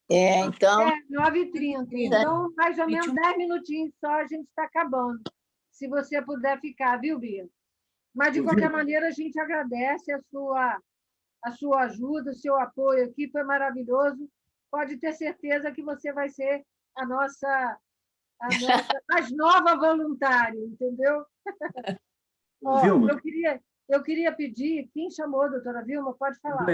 Então... 9h30. Então, mais ou menos 10 minutinhos só, a gente está acabando. Se você puder ficar, viu, Bia? Mas, de qualquer maneira, a gente agradece a sua ajuda, o seu apoio aqui, foi maravilhoso. Pode ter certeza que você vai ser a nossa mais nova voluntária, entendeu? Eu queria pedir, quem chamou, doutora Vilma? Pode falar.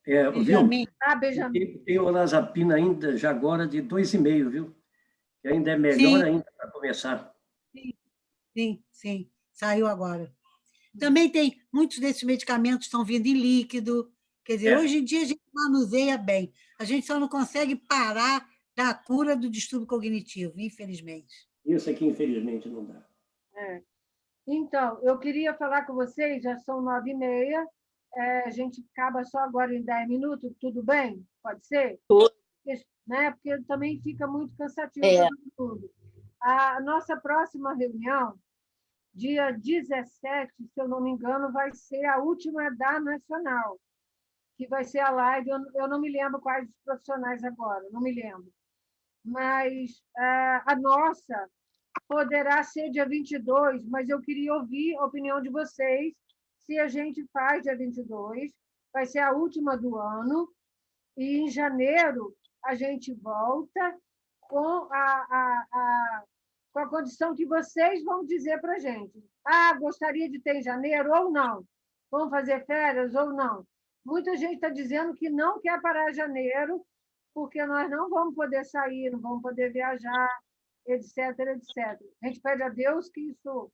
Benjamin. Benjamin. Tem olanzapina ainda, já agora, de 2,5, viu? Que ainda é melhor ainda para começar. Sim. Saiu agora. Também tem muitos desses medicamentos estão vindo em líquido. Quer dizer, hoje em dia a gente manuseia bem. A gente só não consegue parar da cura do distúrbio cognitivo, infelizmente. Isso aqui, infelizmente, não dá. Então, eu queria falar com vocês, já são 9h30, a gente acaba só agora em 10 minutos, tudo bem? Pode ser? Né? Porque também fica muito cansativo para todo mundo. A nossa próxima reunião, dia 17, se eu não me engano, vai ser a última da Nacional, que vai ser a live. Eu não me lembro quais os profissionais agora, não me lembro. Mas a nossa poderá ser dia 22, mas eu queria ouvir a opinião de vocês, se a gente faz dia 22, vai ser a última do ano, e em janeiro a gente volta com com a condição que vocês vão dizer para a gente. Gostaria de ter em janeiro ou não? Vamos fazer férias ou não? Muita gente está dizendo que não quer parar em janeiro, porque nós não vamos poder sair, não vamos poder viajar, etc. A gente pede a Deus que isso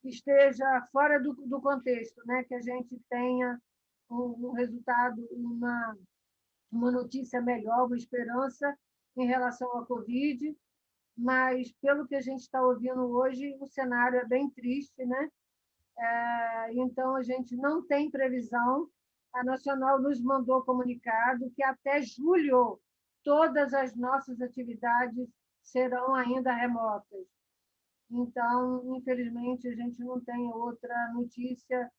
esteja fora do contexto, né? Que a gente tenha um resultado, uma notícia melhor, uma esperança em relação à Covid, mas, pelo que a gente está ouvindo hoje, o cenário é bem triste, né? Então, a gente não tem previsão. A Nacional nos mandou comunicado que até julho todas as nossas atividades serão ainda remotas. Então, infelizmente, a gente não tem outra notícia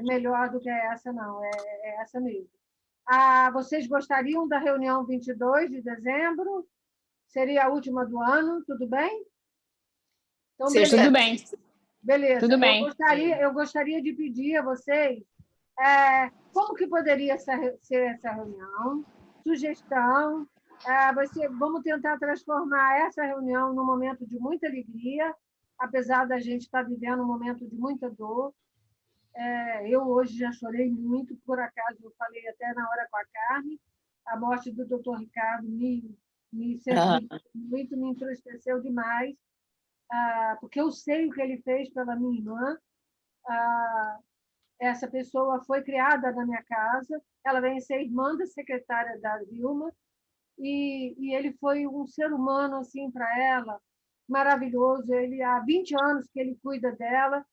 melhor do que essa, não. É essa mesmo. Vocês gostariam da reunião 22 de dezembro? Seria a última do ano, tudo bem? Então, beleza. Tudo bem. Beleza. Tudo bem. Eu gostaria de pedir a vocês como que poderia ser essa reunião, sugestão. Vamos tentar transformar essa reunião num momento de muita alegria, apesar da gente estar vivendo um momento de muita dor. Eu hoje já chorei muito, por acaso eu falei até na hora com a Carmen, a morte do doutor Ricardo me sensibilizou muito, me entristeceu demais, porque eu sei o que ele fez pela minha irmã. Essa pessoa foi criada na minha casa, ela vem ser irmã da secretária da Vilma, e ele foi um ser humano assim para ela, maravilhoso. Ele há 20 anos que ele cuida dela,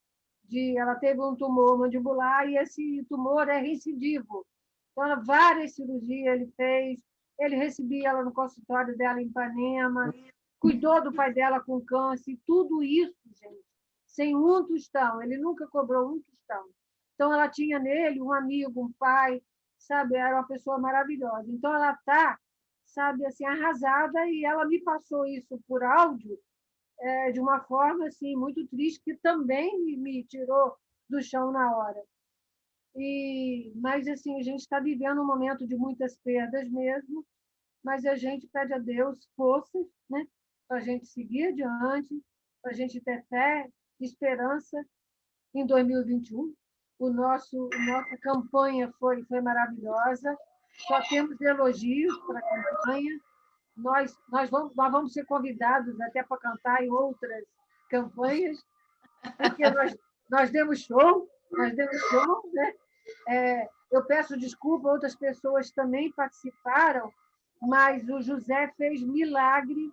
ela teve um tumor mandibular e esse tumor é recidivo. Então, várias cirurgias ele fez, ele recebia ela no consultório dela em Ipanema, cuidou do pai dela com câncer, tudo isso, gente, sem um tostão, ele nunca cobrou um tostão. Então, ela tinha nele um amigo, um pai, sabe, era uma pessoa maravilhosa. Então, ela está, sabe, assim, arrasada, e ela me passou isso por áudio, de uma forma assim, muito triste, que também me tirou do chão na hora. Mas assim, a gente está vivendo um momento de muitas perdas mesmo, mas a gente pede a Deus forças, né, para a gente seguir adiante, para a gente ter fé, esperança em 2021. Nossa campanha foi maravilhosa, só temos elogios para a campanha. Nós vamos ser convidados até para cantar em outras campanhas, porque nós demos show, né? Eu peço desculpa, outras pessoas também participaram, mas o José fez milagre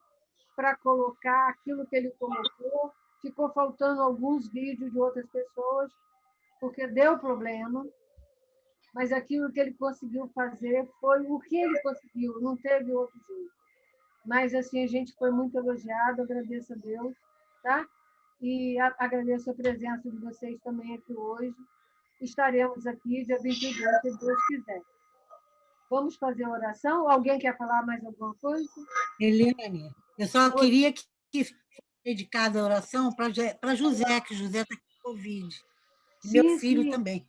para colocar aquilo que ele colocou. Ficou faltando alguns vídeos de outras pessoas, porque deu problema, mas aquilo que ele conseguiu fazer foi o que ele conseguiu, não teve outro jeito. Mas assim, a gente foi muito elogiado, agradeço a Deus, tá? E agradeço a presença de vocês também aqui hoje. Estaremos aqui dia 22, se Deus quiser. Vamos fazer a oração? Alguém quer falar mais alguma coisa? Eliane, eu só queria que fosse dedicada a oração para José, que José está com Covid. E meu filho também.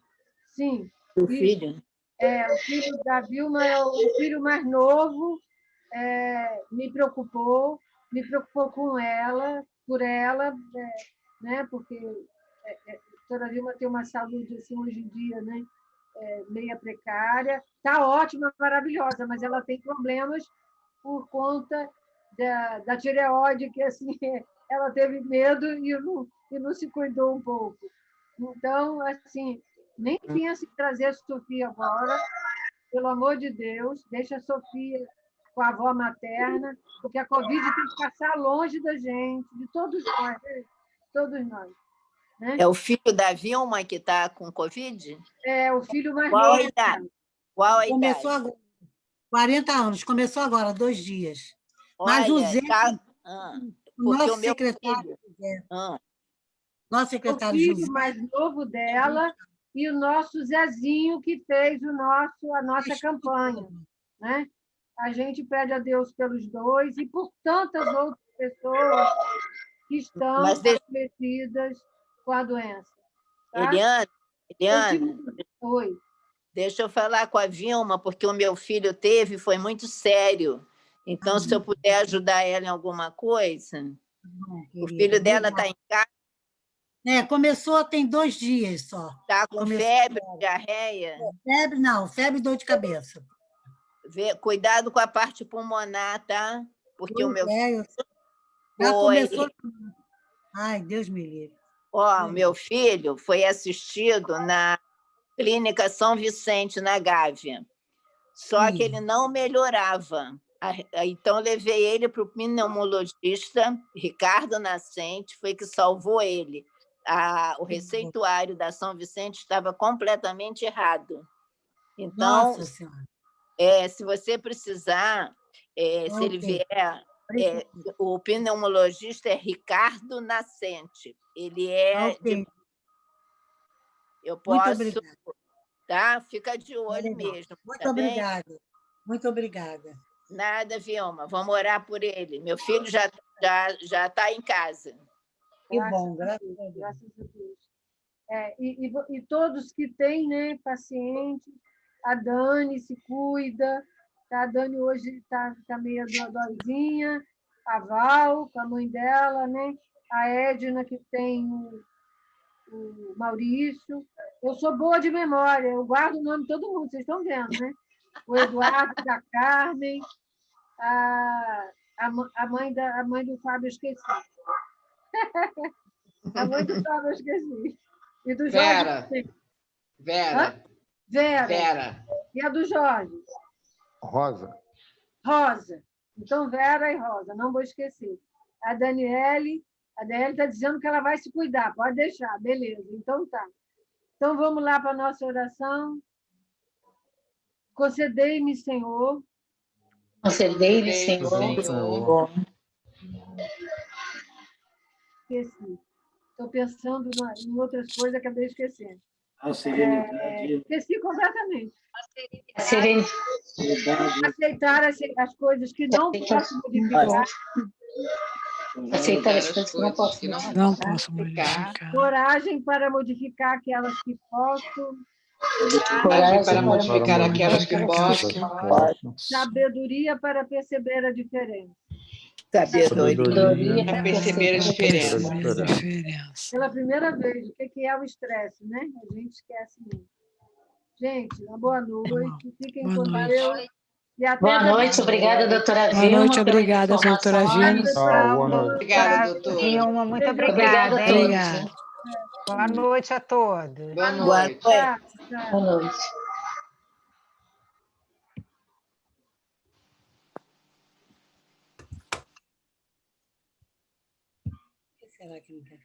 Sim. O filho? O filho da Vilma é o filho mais novo, me preocupou com ela, por ela, né? Porque a doutora Vilma tem uma saúde assim, hoje em dia, né? Meia precária. Está ótima, maravilhosa, mas ela tem problemas por conta da tireoide, que assim, ela teve medo e não se cuidou um pouco. Então, assim, nem pensa em trazer a Sofia agora, pelo amor de Deus, deixa a Sofia com a avó materna, porque a Covid tem que passar longe da gente, de todos nós, né? Todos nós. Né? É o filho da Vilma que está com Covid? É, o filho mais Qual novo. a idade? Qual a Começou idade? agora, 40 anos, começou agora, 2 dias. Mas Olha, o Zé, porque nosso secretário, nosso o secretário filho José, mais novo dela e o nosso Zezinho, que fez a nossa campanha. Né? A gente pede a Deus pelos dois e por tantas outras pessoas que estão acometidas com a doença. Tá? Eliane, Oi. Deixa eu falar com a Vilma, porque o meu filho teve, foi muito sério. Então, se eu puder ajudar ela em alguma coisa, o filho dela está em casa. Começou tem 2 dias só. Está com febre, diarreia? Febre não, febre e dor de cabeça. Cuidado com a parte pulmonar, tá? Porque o meu filho já começou. Ai, Deus me livre. O meu filho foi assistido na Clínica São Vicente, na Gávea. Só que ele não melhorava. Então, levei ele para o pneumologista, Ricardo Nascente, foi que salvou ele. O receituário da São Vicente estava completamente errado. Então, Nossa Senhora. Se você precisar, se ele vier, o pneumologista é Ricardo Nascente. Ele é... Eu posso... Muito obrigada. Tá? Fica de olho mesmo. Muito obrigada. Muito obrigada. Nada, Vilma. Vamos orar por ele. Meu filho já está em casa. Que bom, graças a Deus. E todos que têm, né, pacientes, a Dani se cuida, tá? A Dani hoje está meio dodóizinha, a Val, com a mãe dela, né? A Edna, que tem o Maurício. Eu sou boa de memória, eu guardo o nome de todo mundo, vocês estão vendo, né? O Eduardo, da Carmen, a mãe do Fábio, eu esqueci. A mãe do Fábio, eu esqueci. E do Jorge. Vera. E a do Jorge? Rosa. Então, Vera e Rosa, não vou esquecer. A Daniele está dizendo que ela vai se cuidar, pode deixar, beleza. Então, tá. Então, vamos lá para a nossa oração. Concedei-me, Senhor, Concedei-lhe, Senhor. Senhor. Esqueci. Estou pensando em outras coisas, acabei esquecendo. A serenidade. Esqueci completamente. A serenidade. Aceitar as coisas que não posso modificar. Aceitar as coisas que não posso modificar. Não posso modificar. Coragem para modificar aquelas que posso. Coragem para modificar aquelas que posso. Sabedoria para perceber a diferença. Sabedoria. Para perceber a diferença. Pela primeira vez, o que é o estresse, né? A gente esquece mesmo. Gente, uma boa noite. Fiquem com Deus. E até Boa noite, obrigada, doutora Vilma. Boa noite, obrigada, doutora Vilma. Obrigada, doutora. Vilma, muito Obrigada obrigada. a Hein? todos. Boa noite a todos. Boa noite. Boa noite. Será que não quer?